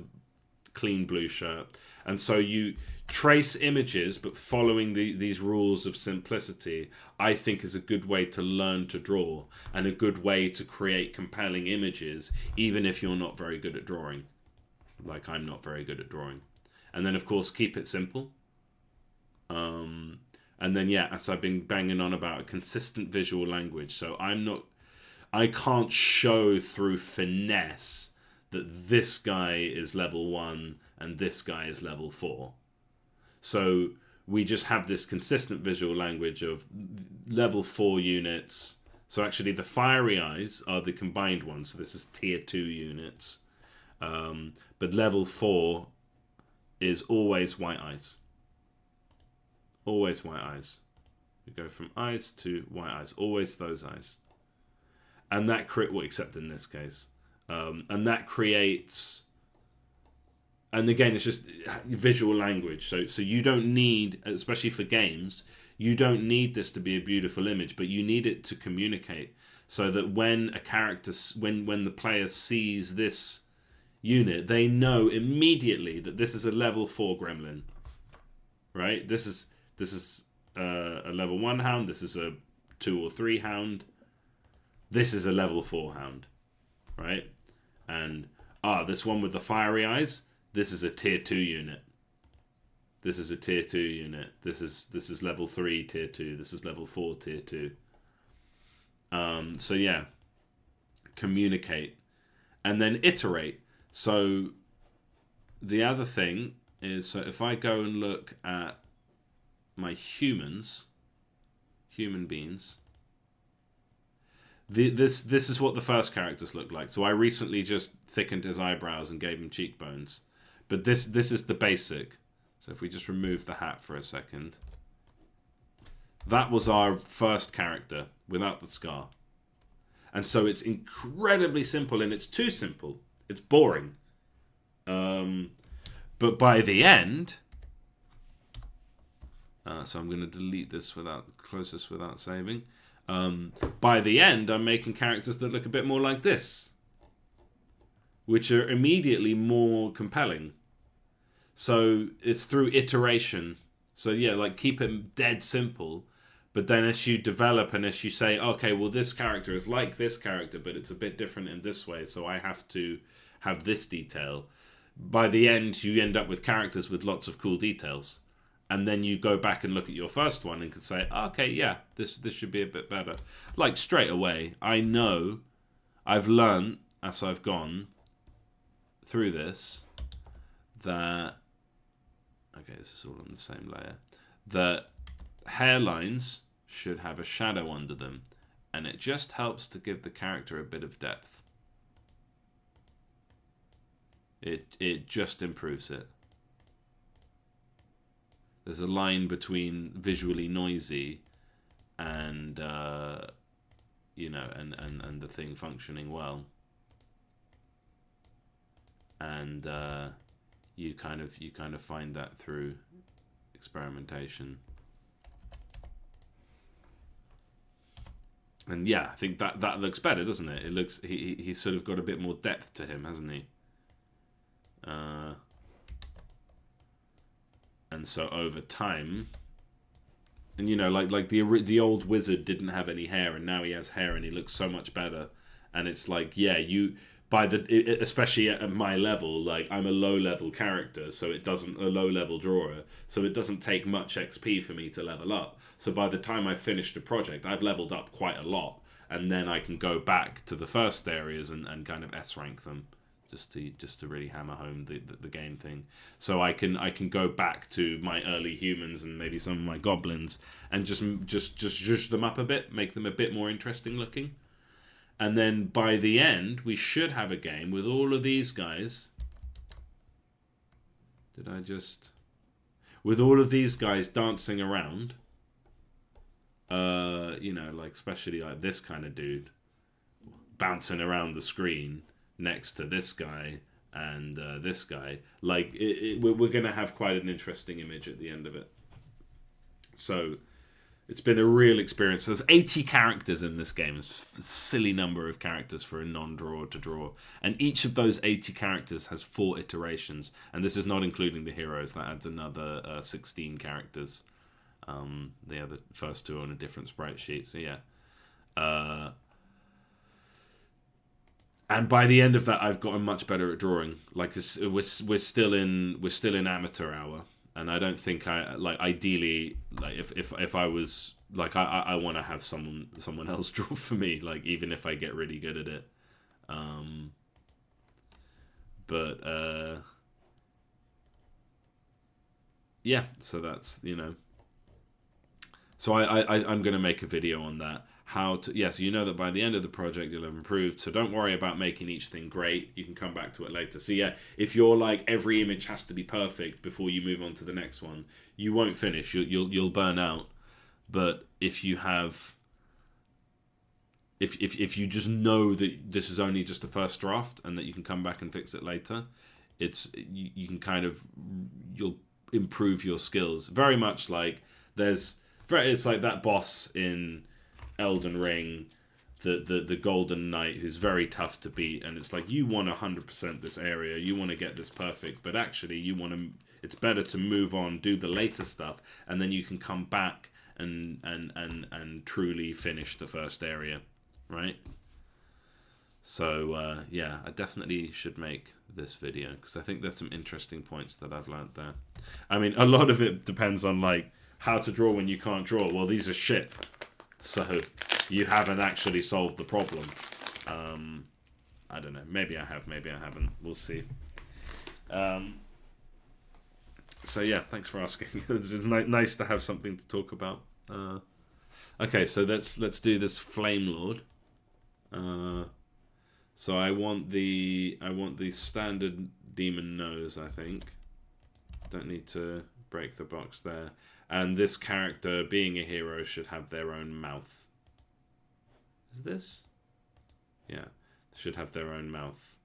clean blue shirt. And so you trace images, but following these rules of simplicity, I think is a good way to learn to draw and a good way to create compelling images, even if you're not very good at drawing. Like I'm not very good at drawing. And then, of course, keep it simple. And then, yeah, as I've been banging on about, a consistent visual language. So I can't show through finesse that this guy is level 1 and this guy is level 4. So we just have this consistent visual language of level 4 units. So actually the fiery eyes are the combined ones. So this is tier 2 units. But level 4 is always white eyes. Always white eyes. We go from eyes to white eyes. Always those eyes. And that except in this case. And that creates... And again, it's just visual language. So you don't need, especially for games, you don't need this to be a beautiful image, but you need it to communicate. So that when a character, when the player sees this unit, they know immediately that this is a level 4 gremlin. Right? This is a level 1 hound. This is a 2 or 3 hound. This is a level 4 hound. Right? And this one with the fiery eyes. This is a tier 2 unit. This is a tier 2 unit. This is level 3 tier 2. This is level 4 tier 2. So yeah, communicate and then iterate. So the other thing is, so if I go and look at my human beings, this is what the first characters look like. So I recently just thickened his eyebrows and gave him cheekbones. But this is the basic. So if we just remove the hat for a second. That was our first character without the scar. And so it's incredibly simple, and it's too simple. It's boring. But by the end... so I'm going to delete this without saving. By the end, I'm making characters that look a bit more like this, which are immediately more compelling. So it's through iteration. So yeah, like keep it dead simple, but then as you develop and as you say, okay, well this character is like this character, but it's a bit different in this way, so I have to have this detail. By the end, you end up with characters with lots of cool details. And then you go back and look at your first one and can say, okay, yeah, this should be a bit better. Like straight away, I know, I've learned as I've gone through this that, okay, this is all on the same layer, that hairlines should have a shadow under them, and it just helps to give the character a bit of depth. It just improves it. There's a line between visually noisy and you know, and the thing functioning well. And you kind of find that through experimentation. And yeah, I think that looks better, doesn't it? It looks he's sort of got a bit more depth to him, hasn't he? And so over time, and you know, like the old wizard didn't have any hair, and now he has hair, and he looks so much better. And it's like, yeah, especially at my level, like I'm a low level character, so a low level drawer, so it doesn't take much XP for me to level up. So by the time I finish the project, I've leveled up quite a lot, and then I can go back to the first areas and kind of S rank them. Just to really hammer home the game thing. So I can go back to my early humans and maybe some of my goblins and just zhuzh them up a bit, make them a bit more interesting looking. And then by the end, we should have a game with all of these guys. With all of these guys dancing around. You know, like especially like this kind of dude bouncing around the screen next to this guy and this guy. Like we're gonna have quite an interesting image at the end of it. So it's been a real experience. There's 80 characters in this game. It's a silly number of characters for a non-drawer to draw, and each of those 80 characters has 4 iterations, and this is not including the heroes. That adds another 16 characters. The other first 2 are on a different sprite sheet. So yeah. And by the end of that, I've gotten much better at drawing. Like this, we're still in amateur hour, and I don't think ideally, like if I was like I want to have someone else draw for me, like even if I get really good at it. Yeah, so that's, you know. So I'm gonna make a video on that. Yes, you know that by the end of the project you'll have improved, so don't worry about making each thing great. You can come back to it later. So yeah, if you're like every image has to be perfect before you move on to the next one, you won't finish. You'll burn out. But if you have, if you just know that this is only just a first draft and that you can come back and fix it later, you can you'll improve your skills. Very much like it's like that boss in Elden Ring, the Golden Knight, who's very tough to beat, and it's like you want 100% this area, you want to get this perfect, but actually it's better to move on, do the later stuff, and then you can come back and truly finish the first area, right? So yeah, I definitely should make this video because I think there's some interesting points that I've learned there. I mean, a lot of it depends on like how to draw when you can't draw. Well, these are shit. So you haven't actually solved the problem. I don't know. Maybe I have, maybe I haven't. We'll see. So yeah, thanks for asking. It's nice to have something to talk about. Okay, so let's do this Flame Lord. So I want the standard demon nose, I think. Don't need to break the box there. And this character, being a hero, should have their own mouth. Is this? Yeah, should have their own mouth.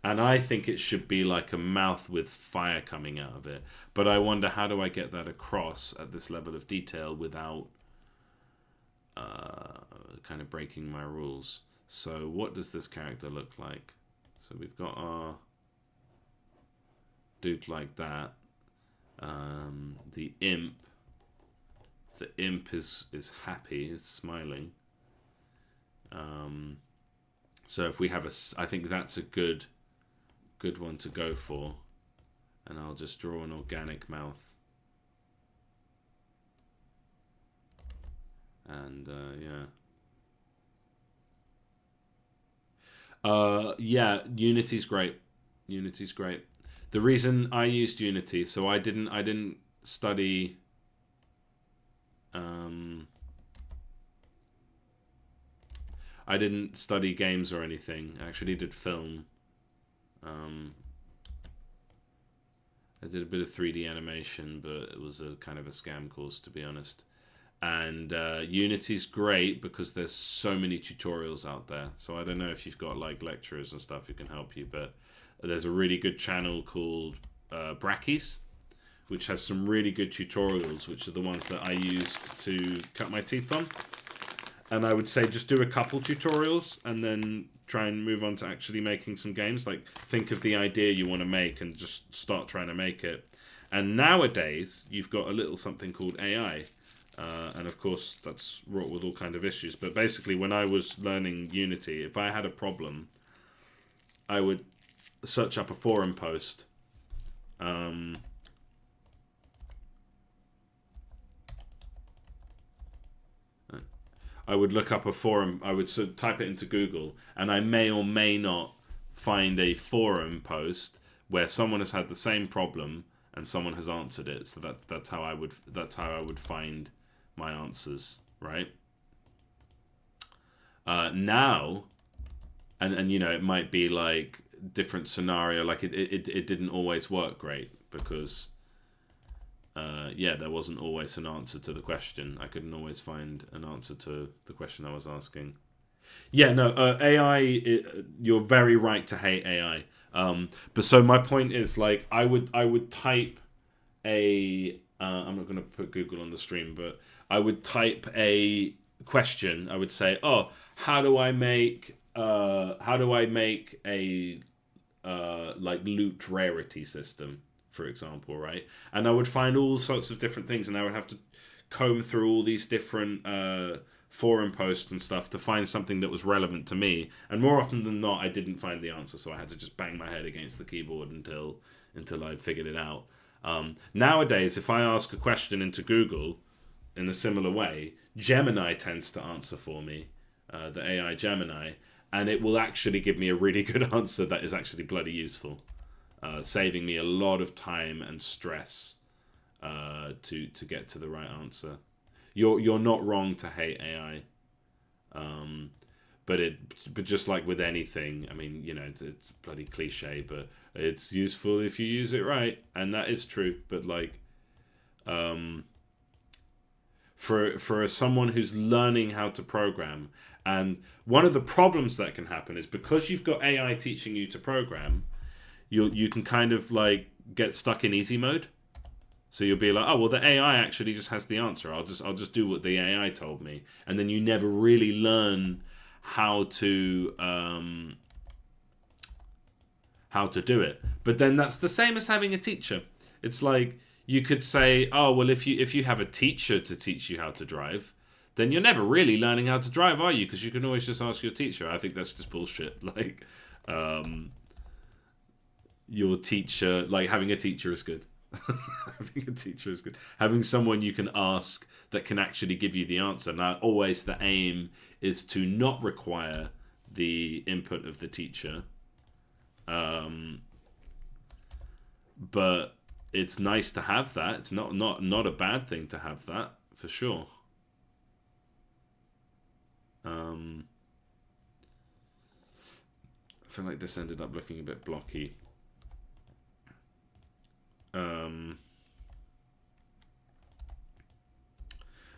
And I think it should be like a mouth with fire coming out of it. But I wonder, how do I get that across at this level of detail without kind of breaking my rules? So what does this character look like? So we've got our dude like that. The imp. The imp is happy, is smiling. So if we have I think that's a good one to go for. And I'll just draw an organic mouth. And yeah, Unity's great. Unity's great. The reason I used Unity, so I didn't study I didn't study games or anything. I actually did film. I did a bit of 3D animation, but it was a kind of a scam course, to be honest. And Unity's great because there's so many tutorials out there. So I don't know if you've got like lecturers and stuff who can help you, but there's a really good channel called Brackies, which has some really good tutorials, which are the ones that I used to cut my teeth on. And I would say just do a couple tutorials and then try and move on to actually making some games. Like, think of the idea you want to make and just start trying to make it. And nowadays, you've got a little something called AI. And of course, that's wrought with all kind of issues. But basically, when I was learning Unity, if I had a problem, I would search up a forum post. I would look up a forum, I would type it into Google, and I may or may not find a forum post where someone has had the same problem and someone has answered it. So that's how I would find my answers, right? Now, and you know, it might be like different scenario, like it didn't always work great because yeah, there wasn't always an answer to the question. I couldn't always find an answer to the question I was asking. Yeah, no, AI, you're very right to hate AI. But so my point is, like, I would type a, I'm not going to put Google on the stream, but I would type a question. I would say, oh, how do I make a like loot rarity system, for example, right? And I would find all sorts of different things, and I would have to comb through all these different forum posts and stuff to find something that was relevant to me. And more often than not, I didn't find the answer, so I had to just bang my head against the keyboard until I figured it out. Nowadays, if I ask a question into Google in a similar way, Gemini tends to answer for me, the AI Gemini, and it will actually give me a really good answer that is actually bloody useful. Saving me a lot of time and stress to get to the right answer. You're not wrong to hate AI, but just like with anything, I mean, you know, it's bloody cliche, but it's useful if you use it right, and that is true. But like, for someone who's learning how to program, and one of the problems that can happen is because you've got AI teaching you to program, you can kind of like get stuck in easy mode. So you'll be like, oh well, the AI actually just has the answer. I'll just do what the AI told me, and then you never really learn how to do it. But then that's the same as having a teacher. It's like you could say, oh well, if you have a teacher to teach you how to drive, then you're never really learning how to drive, are you? Because you can always just ask your teacher. I think that's just bullshit. Like, your teacher, like having a teacher is good. Having a teacher is good. Having someone you can ask that can actually give you the answer. Now, always the aim is to not require the input of the teacher. But it's nice to have that. It's not a bad thing to have that, for sure. I feel like this ended up looking a bit blocky.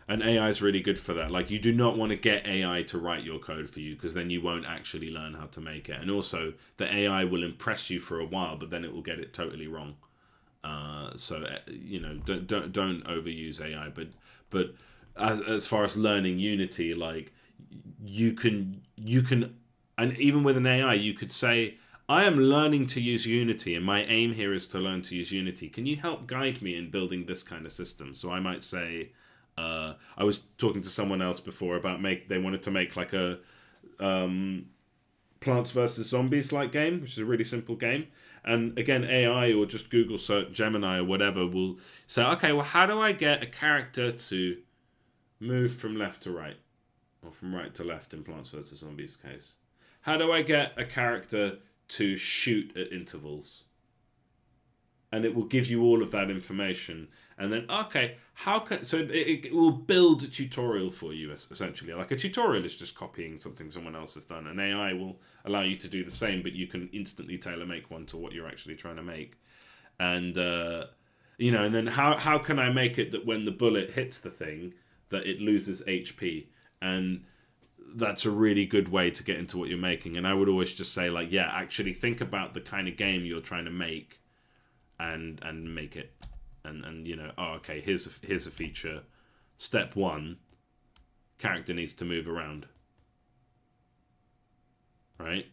And AI is really good for that. Like, you do not want to get AI to write your code for you, because then you won't actually learn how to make it. And also, the AI will impress you for a while, but then it will get it totally wrong. So you know, don't overuse AI. But as far as learning Unity, like you can, and even with an AI, you could say, I am learning to use Unity, and my aim here is to learn to use Unity. Can you help guide me in building this kind of system? So I might say, I was talking to someone else before about they wanted to make like a Plants vs Zombies like game, which is a really simple game. And again, AI or just Google search Gemini or whatever will say, okay, well, how do I get a character to move from left to right, or from right to left in Plants vs Zombies case? How do I get a character to shoot at intervals? And it will give you all of that information. And then, okay, it will build a tutorial for you, essentially. Like, a tutorial is just copying something someone else has done. And AI will allow you to do the same, but you can instantly tailor make one to what you're actually trying to make. And, you know, and then how can I make it that when the bullet hits the thing, that it loses HP? And that's a really good way to get into what you're making. And I would always just say, like, yeah, actually think about the kind of game you're trying to make, and make it, and you know, oh, okay, here's a feature. Step 1, character needs to move around. Right?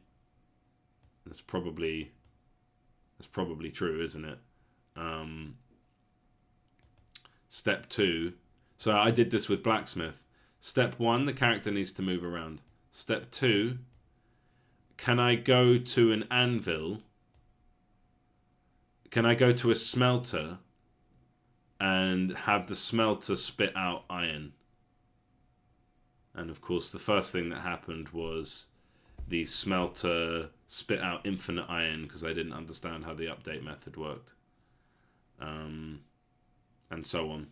That's probably true, isn't it? Step 2. So I did this with Blacksmith. Step 1, the character needs to move around. Step 2, can I go to an anvil? Can I go to a smelter and have the smelter spit out iron? And of course, the first thing that happened was the smelter spit out infinite iron, because I didn't understand how the update method worked. And so on.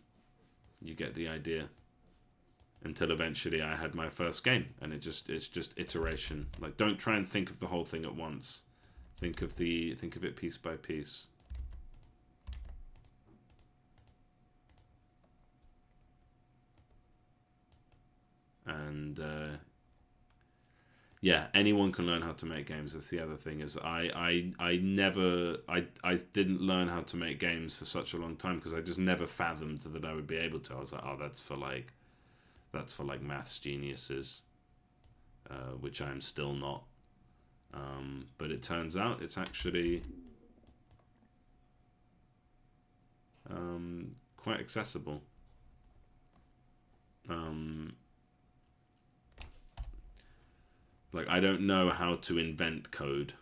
You get the idea. Until eventually I had my first game, and it's just iteration. Like, don't try and think of the whole thing at once. Think of it piece by piece. And yeah, anyone can learn how to make games. That's the other thing, is I didn't learn how to make games for such a long time, because I just never fathomed that I would be able to. I was like, oh, that's for like maths geniuses, which I'm still not. But it turns out it's actually quite accessible. Like, I don't know how to invent code.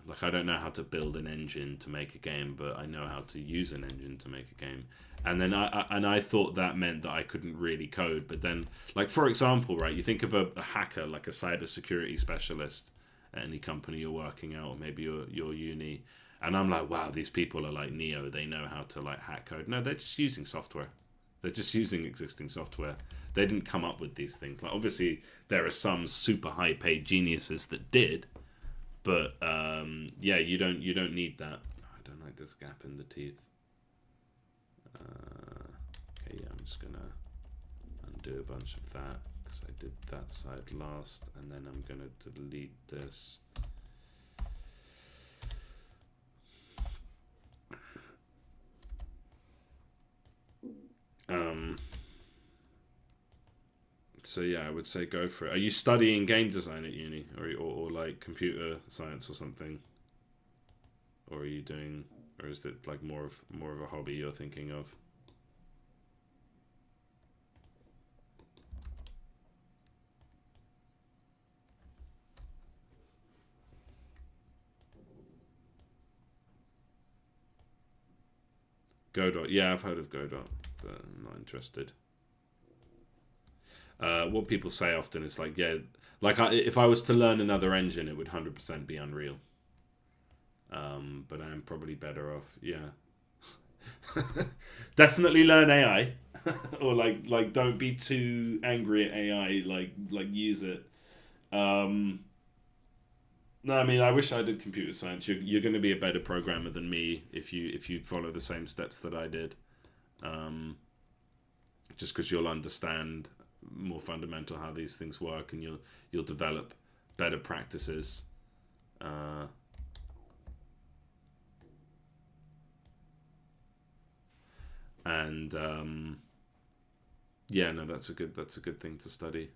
Like, I don't know how to build an engine to make a game, but I know how to use an engine to make a game. And then I thought that meant that I couldn't really code. But then, like, for example, right, you think of a hacker, like a cybersecurity specialist at any company you're working at, or maybe your uni. And I'm like, wow, these people are like Neo. They know how to, like, hack code. No, they're just using software. They're just using existing software. They didn't come up with these things. Like, obviously, there are some super high-paid geniuses that did, but yeah, you don't need that. Oh, I don't like this gap in the teeth. Okay, yeah, I'm just gonna undo a bunch of that, because I did that side last, and then I'm gonna delete this. So yeah, I would say go for it. Are you studying game design at uni, or like computer science or something? Or are you doing, or is it like more of a hobby you're thinking of? Godot. Yeah, I've heard of Godot, but I'm not interested. What people say often is like, yeah, like if I was to learn another engine, it would 100% be Unreal. But I'm probably better off, yeah. Definitely learn AI, or like don't be too angry at AI. Like use it. No, I mean I wish I did computer science. You're going to be a better programmer than me if you follow the same steps that I did. Just because you'll understand more fundamental how these things work, and you'll develop better practices. And yeah, no, that's a good thing to study.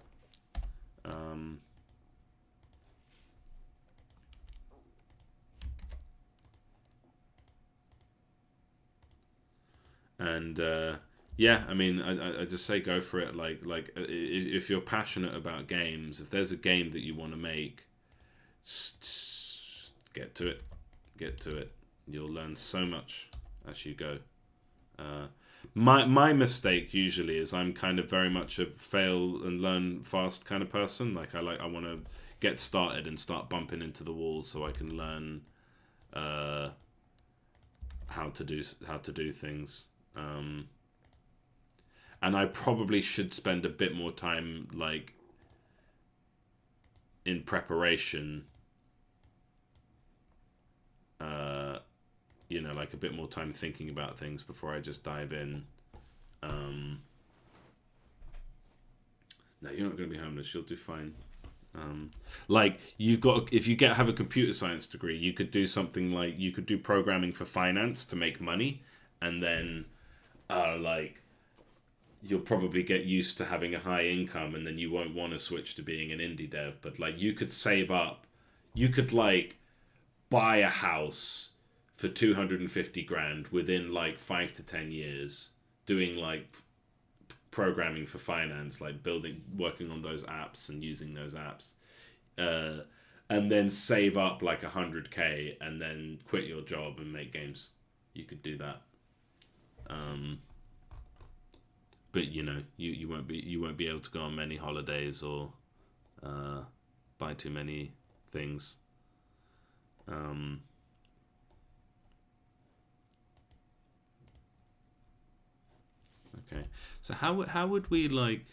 And yeah, I mean, I just say go for it. Like if you're passionate about games, if there's a game that you want to make, just get to it. Get to it. You'll learn so much as you go. My mistake usually is I'm kind of very much a fail and learn fast kind of person. Like I want to get started and start bumping into the walls so I can learn how to do things. And I probably should spend a bit more time like in preparation. You know, like a bit more time thinking about things before I just dive in. No, you're not going to be homeless. You'll do fine. Like you've got, if you have a computer science degree, you could do something like you could do programming for finance to make money, and then like you'll probably get used to having a high income, and then you won't want to switch to being an indie dev. But like you could save up, you could like buy a house for 250 grand within like 5 to 10 years, doing like programming for finance, like working on those apps and using those apps, and then save up like 100k and then quit your job and make games. You could do that. But you know, you won't be able to go on many holidays or buy too many things. Okay, so how would we like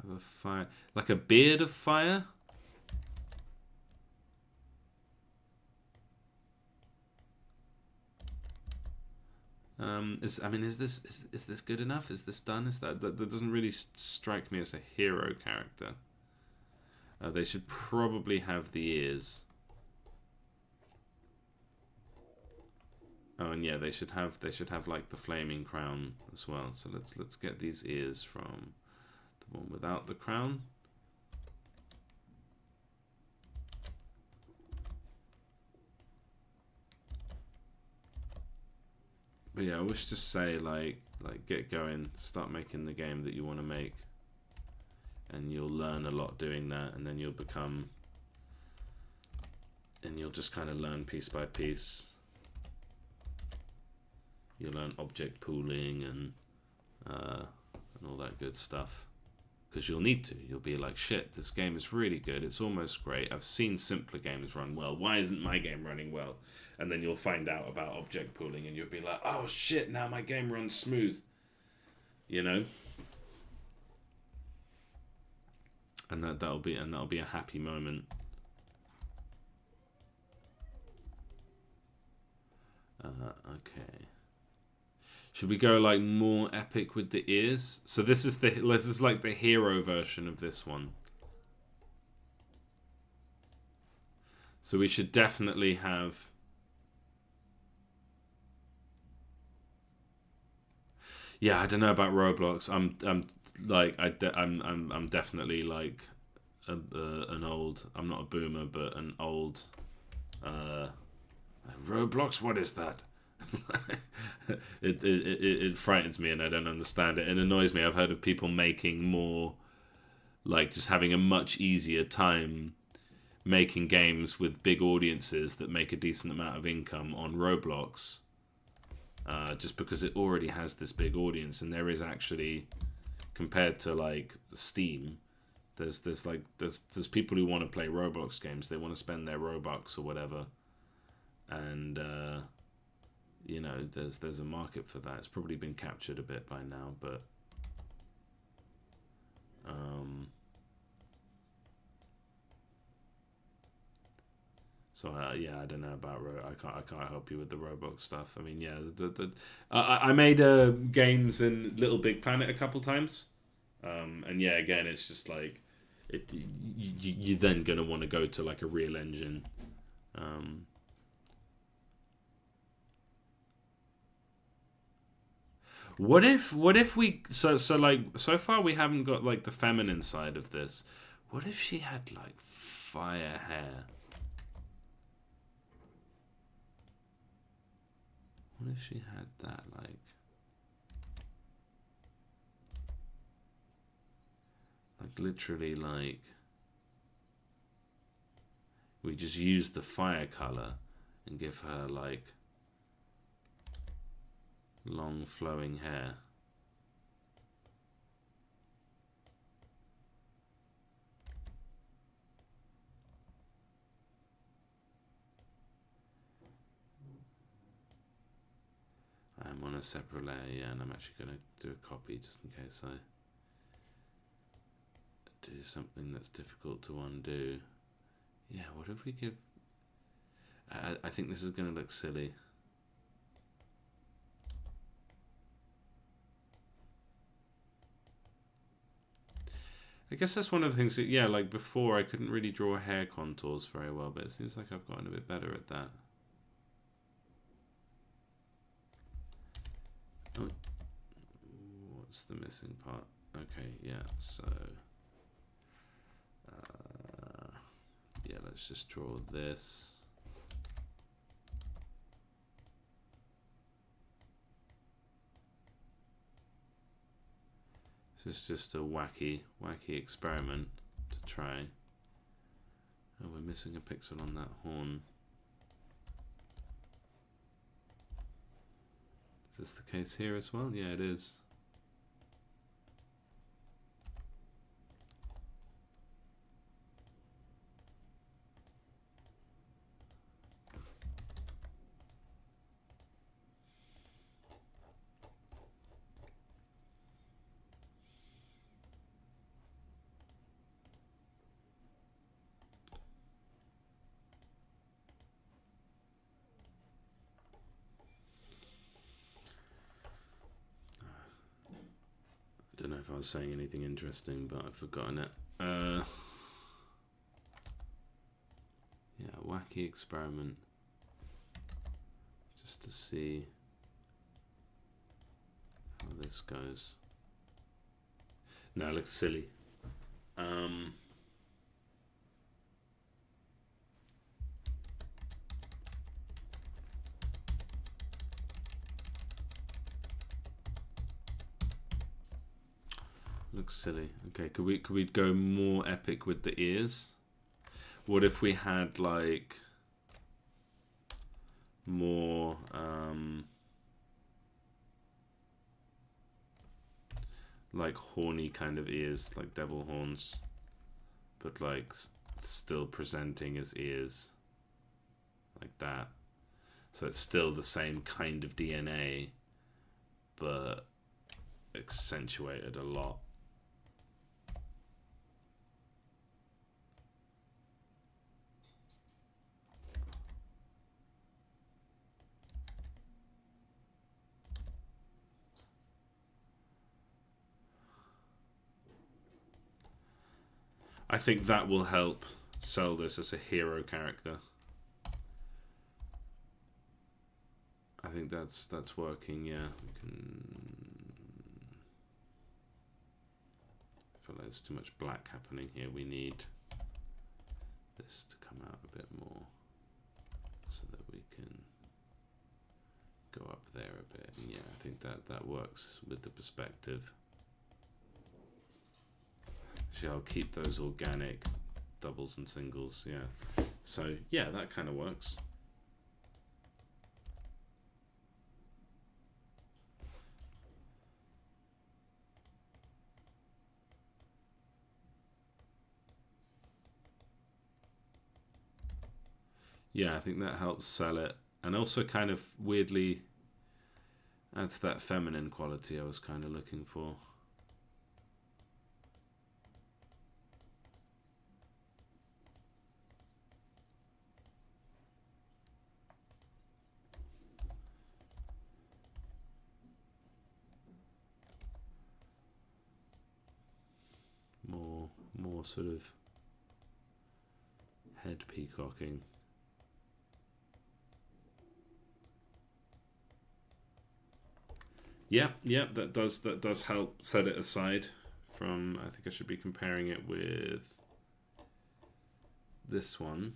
have a fire, like a beard of fire? Is this good enough? Is this done? Is that doesn't really strike me as a hero character. They should probably have the ears. Oh, and yeah, they should have like the flaming crown as well. So let's get these ears from the one without the crown. But yeah, I wish to say like get going, start making the game that you want to make, and you'll learn a lot doing that, and then you'll just kind of learn piece by piece. You'll learn object pooling and all that good stuff, because you'll need to. You'll be like, shit, this game is really good. It's almost great. I've seen simpler games run well. Why isn't my game running well? And then you'll find out about object pooling, and you'll be like, oh shit, now my game runs smooth. You know? And that'll be a happy moment. Okay. Should we go like more epic with the ears? So this is like the hero version of this one. So we should definitely have. Yeah, I don't know about Roblox. I'm definitely like an old. I'm not a boomer, but an old. Roblox. What is that? It frightens me, and I don't understand it. It annoys me. I've heard of people making more, like just having a much easier time making games with big audiences that make a decent amount of income on Roblox. just because it already has this big audience, and there is actually, compared to like Steam, there's people who want to play Roblox games. They want to spend their Robux or whatever, and you know, there's a market for that. It's probably been captured a bit by now, but so yeah, I don't know about I can't help you with the Roblox stuff. I mean, yeah, I made games in Little Big Planet a couple times, and yeah, again, it's just like you're then gonna want to go to like a real engine. What if we so like so far we haven't got like the feminine side of this. What if she had like fire hair? What if she had that like literally like we just use the fire color and give her like long flowing hair. I'm on a separate layer, yeah, and I'm actually going to do a copy just in case I do something that's difficult to undo. Yeah, what if we give... I think this is going to look silly. I guess that's one of the things that, yeah, like before I couldn't really draw hair contours very well, but it seems like I've gotten a bit better at that. Oh, what's the missing part? Okay, yeah, so yeah, let's just draw this. This is just a wacky experiment to try. Oh, we're missing a pixel on that horn. Is this the case here as well? Yeah, it is. I don't know if I was saying anything interesting, but I've forgotten it. Yeah, wacky experiment. Just to see how this goes. No, it looks silly. Looks silly. Okay, could we go more epic with the ears? What if we had like more like horny kind of ears, like devil horns, but like still presenting as ears like that, so it's still the same kind of DNA but accentuated a lot. I think that will help sell this as a hero character. I think that's working. Yeah, we can. I feel like there's too much black happening here. We need this to come out a bit more so that we can go up there a bit. And yeah, I think that works with the perspective. Actually, I'll keep those organic doubles and singles, yeah. So, yeah, that kind of works. Yeah, I think that helps sell it. And also kind of weirdly adds that feminine quality I was kind of looking for. More sort of head peacocking. Yeah, that does help set it aside from. I think I should be comparing it with this one.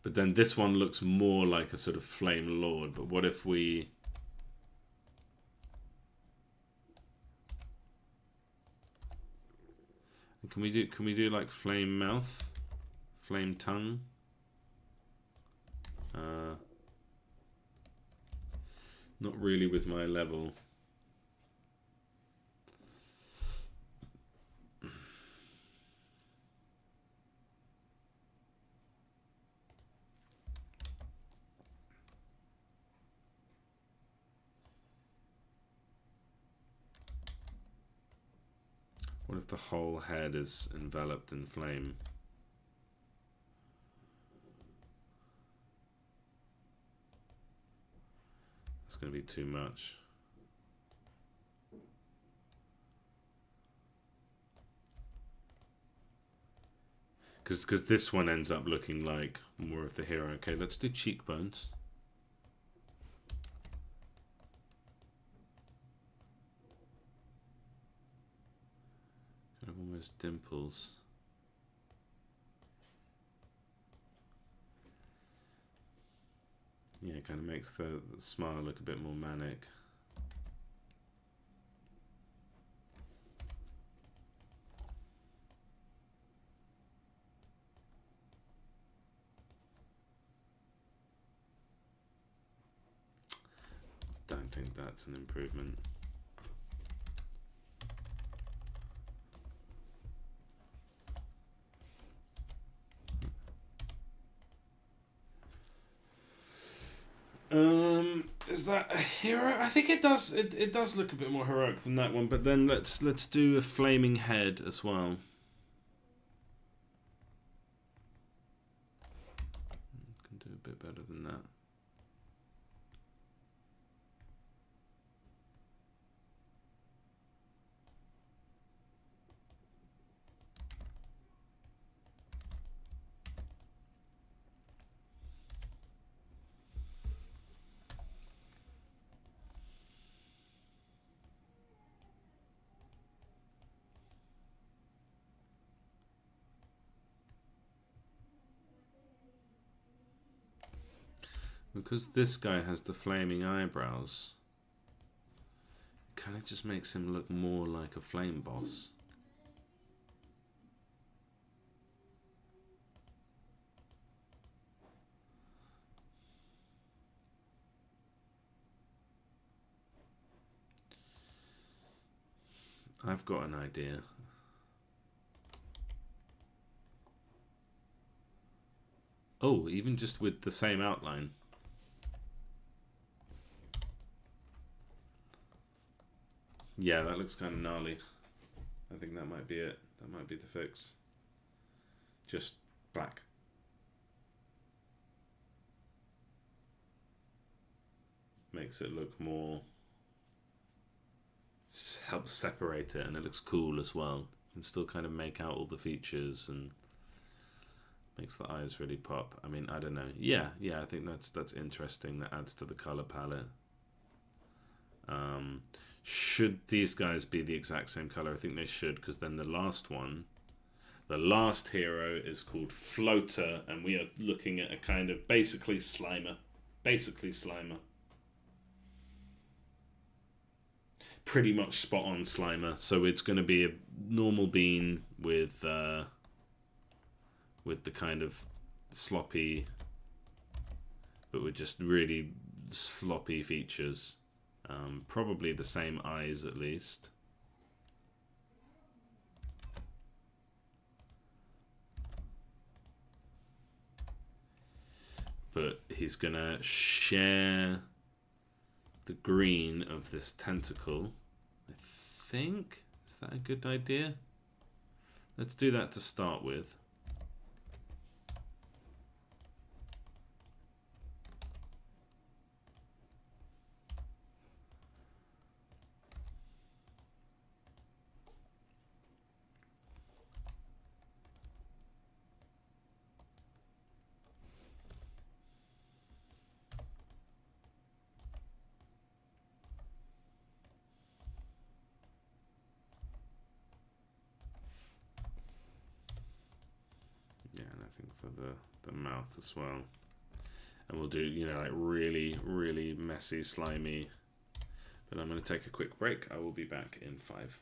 But then this one looks more like a sort of flame lord. But what if we? Can we do like flame mouth, flame tongue? Not really with my level. What if the whole head is enveloped in flame? It's going to be too much. Because this one ends up looking like more of the hero. Okay, let's do cheekbones. Kind of almost dimples. Yeah, it kind of makes the smile look a bit more manic. Don't think that's an improvement. Is that a hero? I think it does. It does look a bit more heroic than that one. But then let's do a flaming head as well. Can do a bit better than that. Because this guy has the flaming eyebrows, it kind of just makes him look more like a flame boss. I've got an idea. Oh, even just with the same outline. Yeah, that looks kind of gnarly. I think that might be it. That might be the fix. Just black. Makes it look more... helps separate it, and it looks cool as well. You can still kind of make out all the features and makes the eyes really pop. I mean, I don't know. Yeah, I think that's interesting. That adds to the color palette. Should these guys be the exact same color? I think they should, because then the last one, the last hero is called Floater, and we are looking at a kind of basically Slimer. Pretty much spot on Slimer. So it's going to be a normal bean with the kind of sloppy, but with just really sloppy features. Probably the same eyes at least. but he's gonna share the green of this tentacle. I think, is that a good idea? Let's do that to start with. For the mouth as well, and we'll do, you know, like really messy, slimy. But I'm going to take a quick break. I will be back in 5.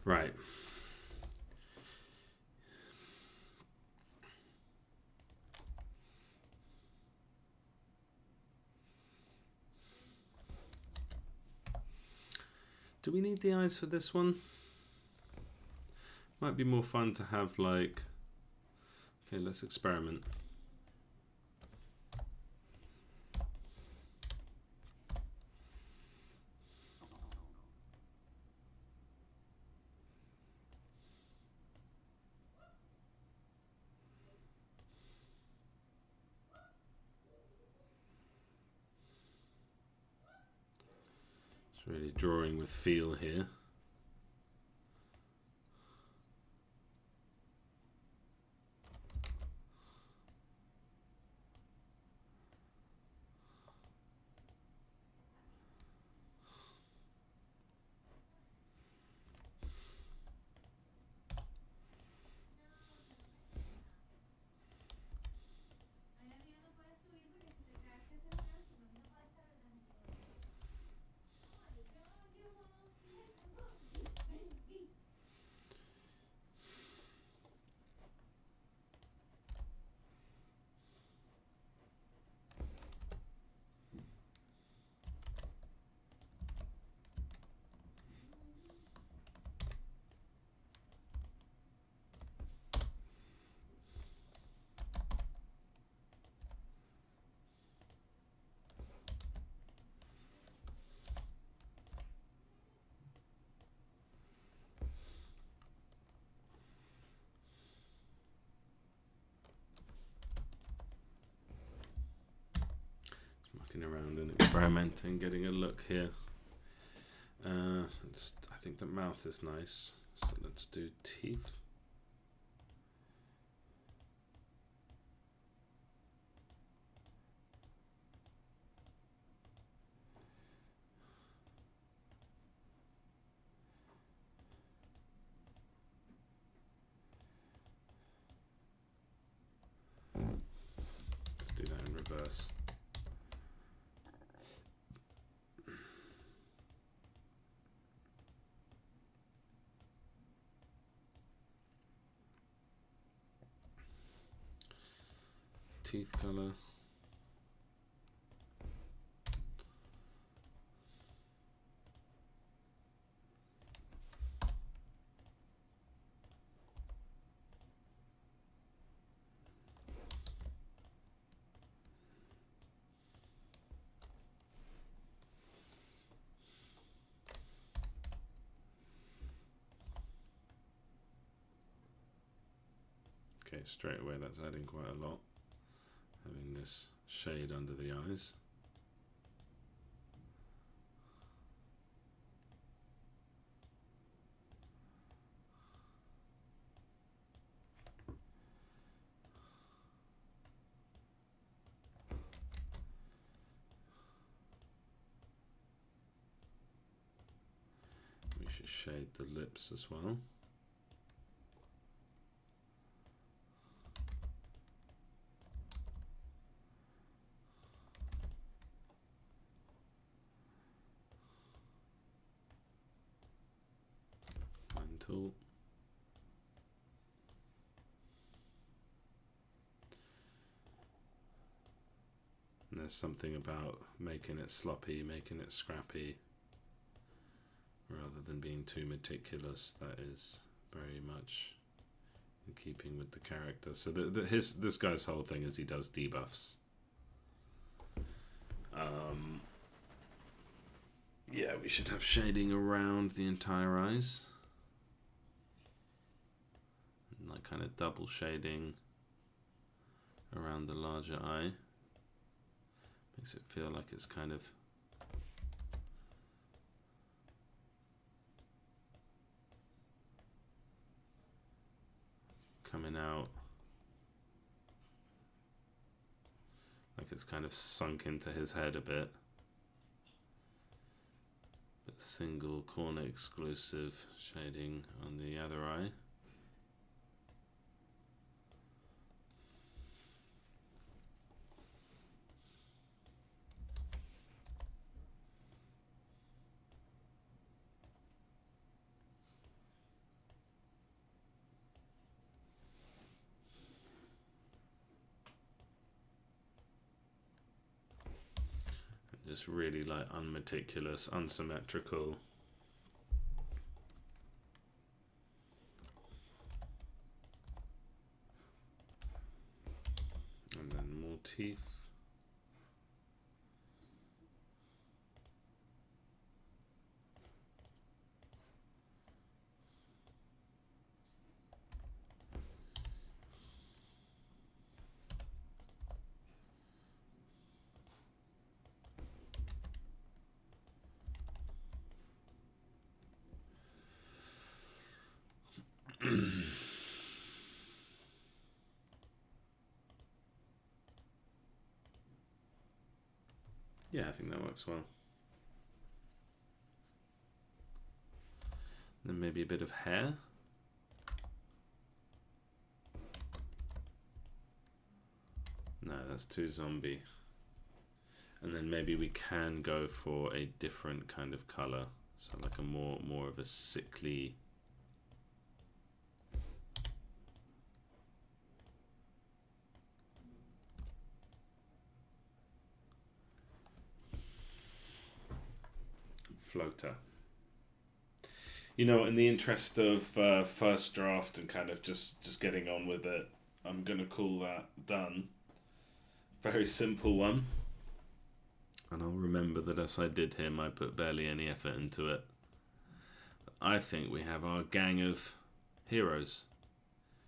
Right. Do we need the eyes for this one? Might be more fun to have like... Okay, let's experiment. It's really drawing with feel here. Around and experimenting, getting a look here. I think the mouth is nice, so let's do teeth. Let's do that in reverse. Teeth color. Okay, straight away that's adding quite a lot. Having this shade under the eyes. We should shade the lips as well. Tool. And there's something about making it sloppy, making it scrappy, rather than being too meticulous. That is very much in keeping with the character. So this guy's whole thing is he does debuffs. Yeah, we should have shading around the entire eyes. Like kind of double shading around the larger eye. Makes it feel like it's kind of coming out, like it's kind of sunk into his head a bit. But single corner exclusive shading on the other eye. just really like unmeticulous, unsymmetrical. And then more teeth. Yeah, I think that works well. Then maybe a bit of hair. No, that's too zombie. And then maybe we can go for a different kind of color. So like a more of a sickly. Floater. You know, in the interest of first draft and kind of just getting on with it, I'm going to call that done. Very simple one. And I'll remember that as I did him, I put barely any effort into it. I think we have our gang of heroes.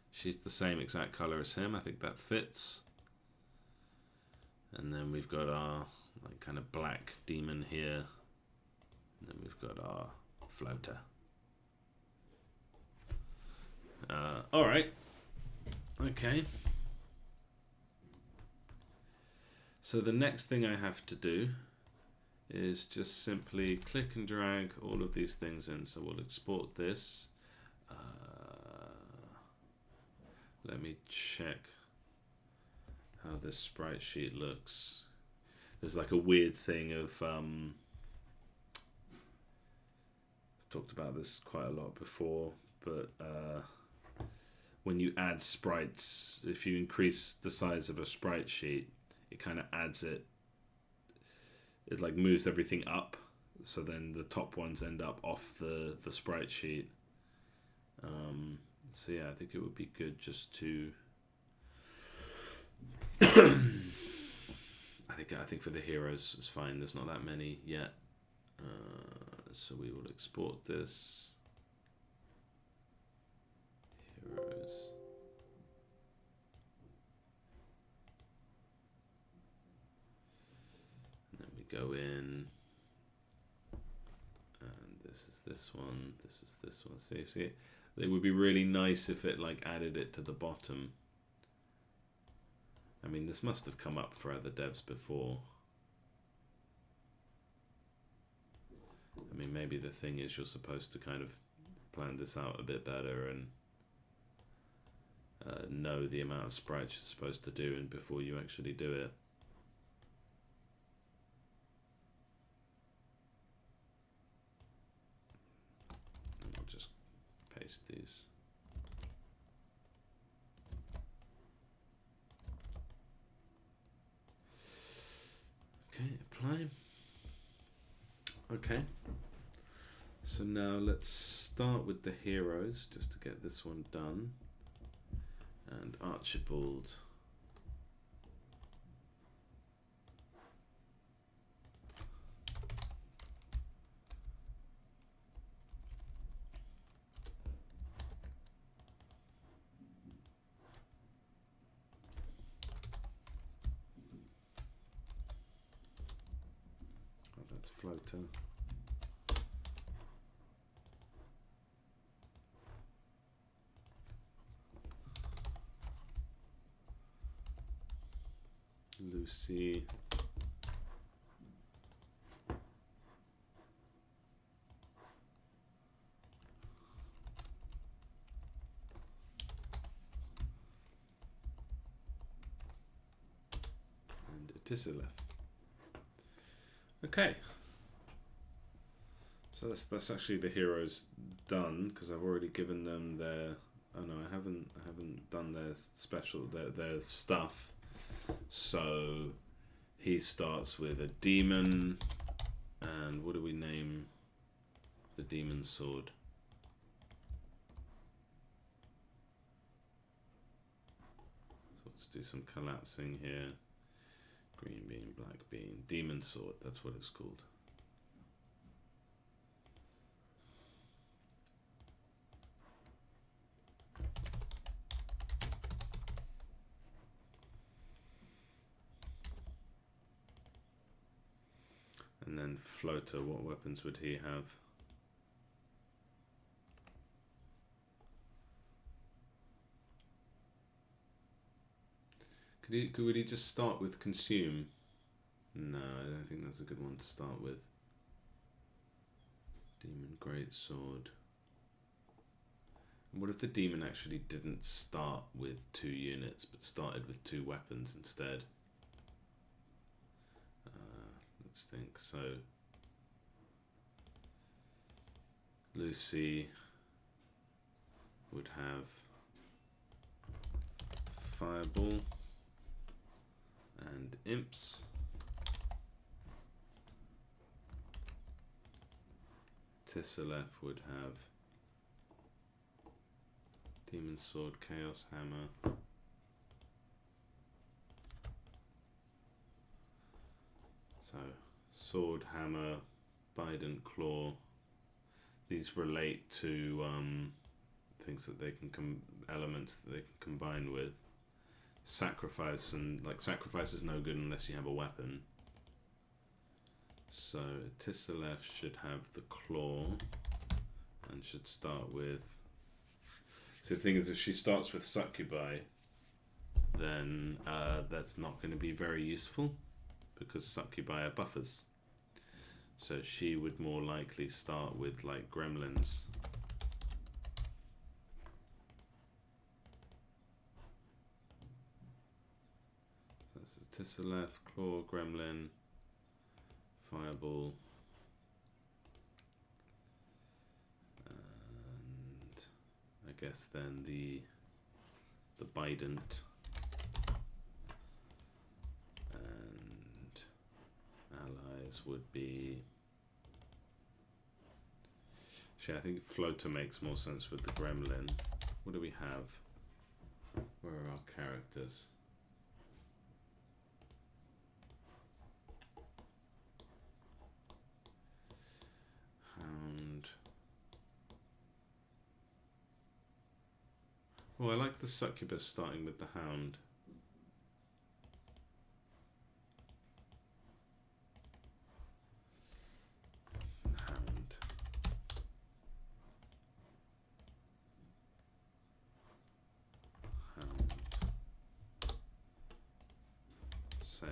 She's the same exact colour as him. I think that fits. And then we've got our like kind of black demon here. And then we've got our floater. Alright. Okay. So the next thing I have to do is just simply click and drag all of these things in. So we'll export this. Let me check how this sprite sheet looks. There's like a weird thing of... I've talked about this quite a lot before, but when you add sprites, if you increase the size of a sprite sheet, it kind of adds it like moves everything up, so then the top ones end up off the sprite sheet. So yeah, I think it would be good just to I think for the heroes it's fine, there's not that many yet. So we will export this. Heroes. And then we go in. And this is this one. This is this one. See? It would be really nice if it like added it to the bottom. I mean, this must have come up for other devs before. I mean, maybe the thing is you're supposed to kind of plan this out a bit better and know the amount of sprites you're supposed to do and before you actually do it. And we'll just paste these. Okay, apply. Okay. So now let's start with the heroes just to get this one done. And Archibald. Oh, that's floater. Lucy. And Etisileth. Okay. So that's actually the heroes done because I've already given them their. Oh no, I haven't done their special their stuff. So He starts with a demon, and what do we name the demon sword? So let's do some collapsing here. Green bean, black bean, demon sword, that's what it's called. And then floater, what weapons would he have? Would he just start with consume? No, I don't think that's a good one to start with. Demon greatsword. What if the demon actually didn't start with 2 units, but started with 2 weapons instead? Let's think. So Lucy would have fireball and imps. Tisselef would have demon sword, chaos hammer. So sword, hammer, bident claw. These relate to things that they can elements that they can combine with. Sacrifice, and like sacrifice is no good unless you have a weapon. So Tisselef should have the claw and should start with. So the thing is, if she starts with succubi, then that's not going to be very useful because succubi are buffers. So she would more likely start with like gremlins. So this is Tisselef, claw, gremlin, fireball, and I guess then the bident and allies would be. Actually, I think floater makes more sense with the gremlin. What do we have? Where are our characters? Hound. Oh, I like the succubus starting with the hound. Hound. Hound. Save.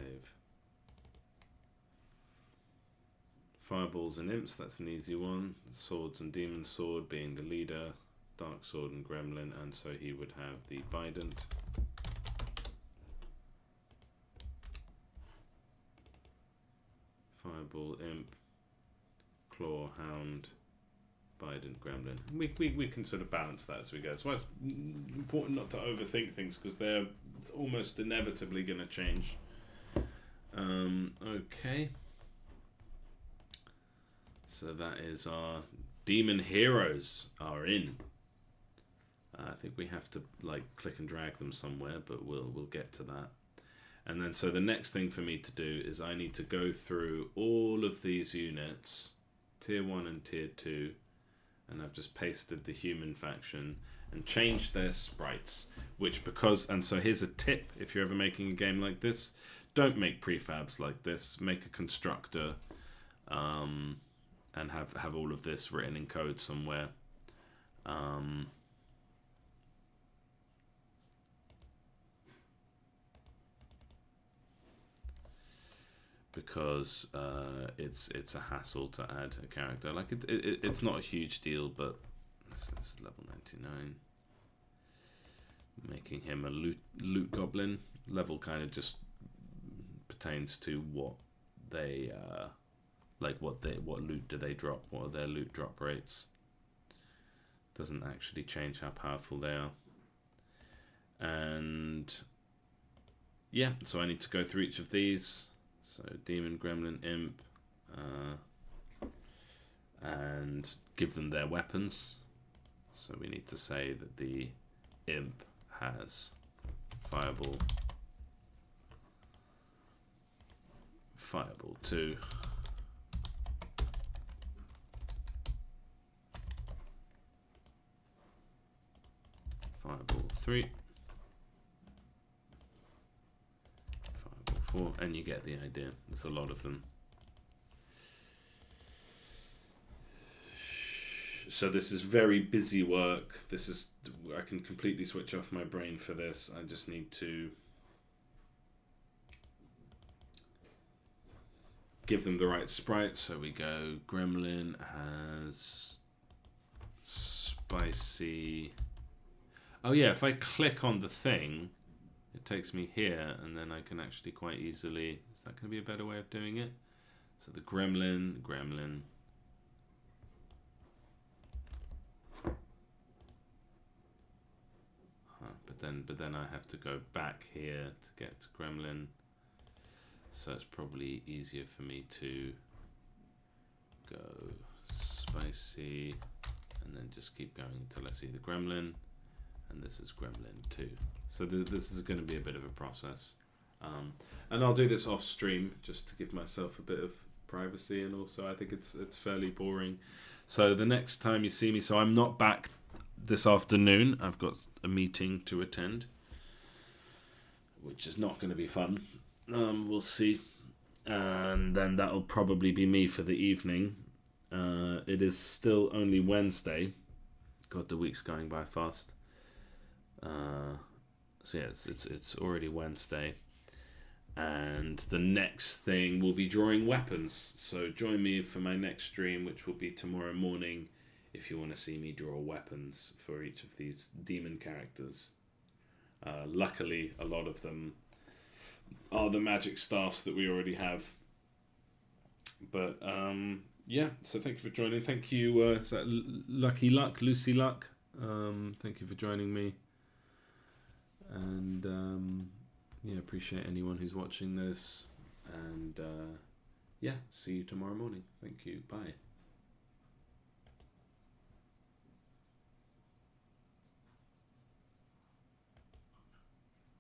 Fireballs and imps, that's an easy one. Swords and demon sword being the leader. Dark sword and gremlin, and so he would have the bident. Fireball, imp, claw, hound, bident, gremlin. We can sort of balance that as we go. So it's important not to overthink things because they're almost inevitably going to change. Okay. So that is our demon heroes are in. I think we have to like click and drag them somewhere, but we'll get to that. And then so the next thing for me to do is I need to go through all of these units, tier 1 and tier 2, and I've just pasted the human faction and changed their sprites, and so here's a tip if you're ever making a game like this, don't make prefabs like this, make a constructor and have all of this written in code somewhere. Because it's a hassle to add a character. Like it's not a huge deal, but this is level 99. Making him a loot goblin. Level kind of just pertains to what they what loot do they drop? What are their loot drop rates? Doesn't actually change how powerful they are. And yeah, so I need to go through each of these. So demon, gremlin, imp, and give them their weapons. So we need to say that the imp has fireball, fireball 2, fireball 3, fireball 4, and you get the idea. There's a lot of them. So this is very busy work. This is, I can completely switch off my brain for this. I just need to give them the right sprites. So we go, gremlin has spicy. Oh yeah, if I click on the thing, it takes me here, and then I can actually quite easily, is that going to be a better way of doing it? So the gremlin. But then I have to go back here to get to gremlin. So it's probably easier for me to go spicy and then just keep going until I see the gremlin. And this is gremlin 2. So this is going to be a bit of a process. And I'll do this off stream just to give myself a bit of privacy, and also I think it's fairly boring. So the next time you see me, so I'm not back this afternoon. I've got a meeting to attend, which is not going to be fun. We'll see. And then that'll probably be me for the evening. It is still only Wednesday. God, the week's going by fast. So yeah, it's already Wednesday. And the next thing will be drawing weapons. So join me for my next stream, which will be tomorrow morning, if you want to see me draw weapons for each of these demon characters. Luckily, a lot of them are the magic staffs that we already have. But yeah, so thank you for joining. Thank you, is that Lucky Luck, Lucy Luck? Thank you for joining me. And yeah, appreciate anyone who's watching this. And yeah, see you tomorrow morning. Thank you. Bye.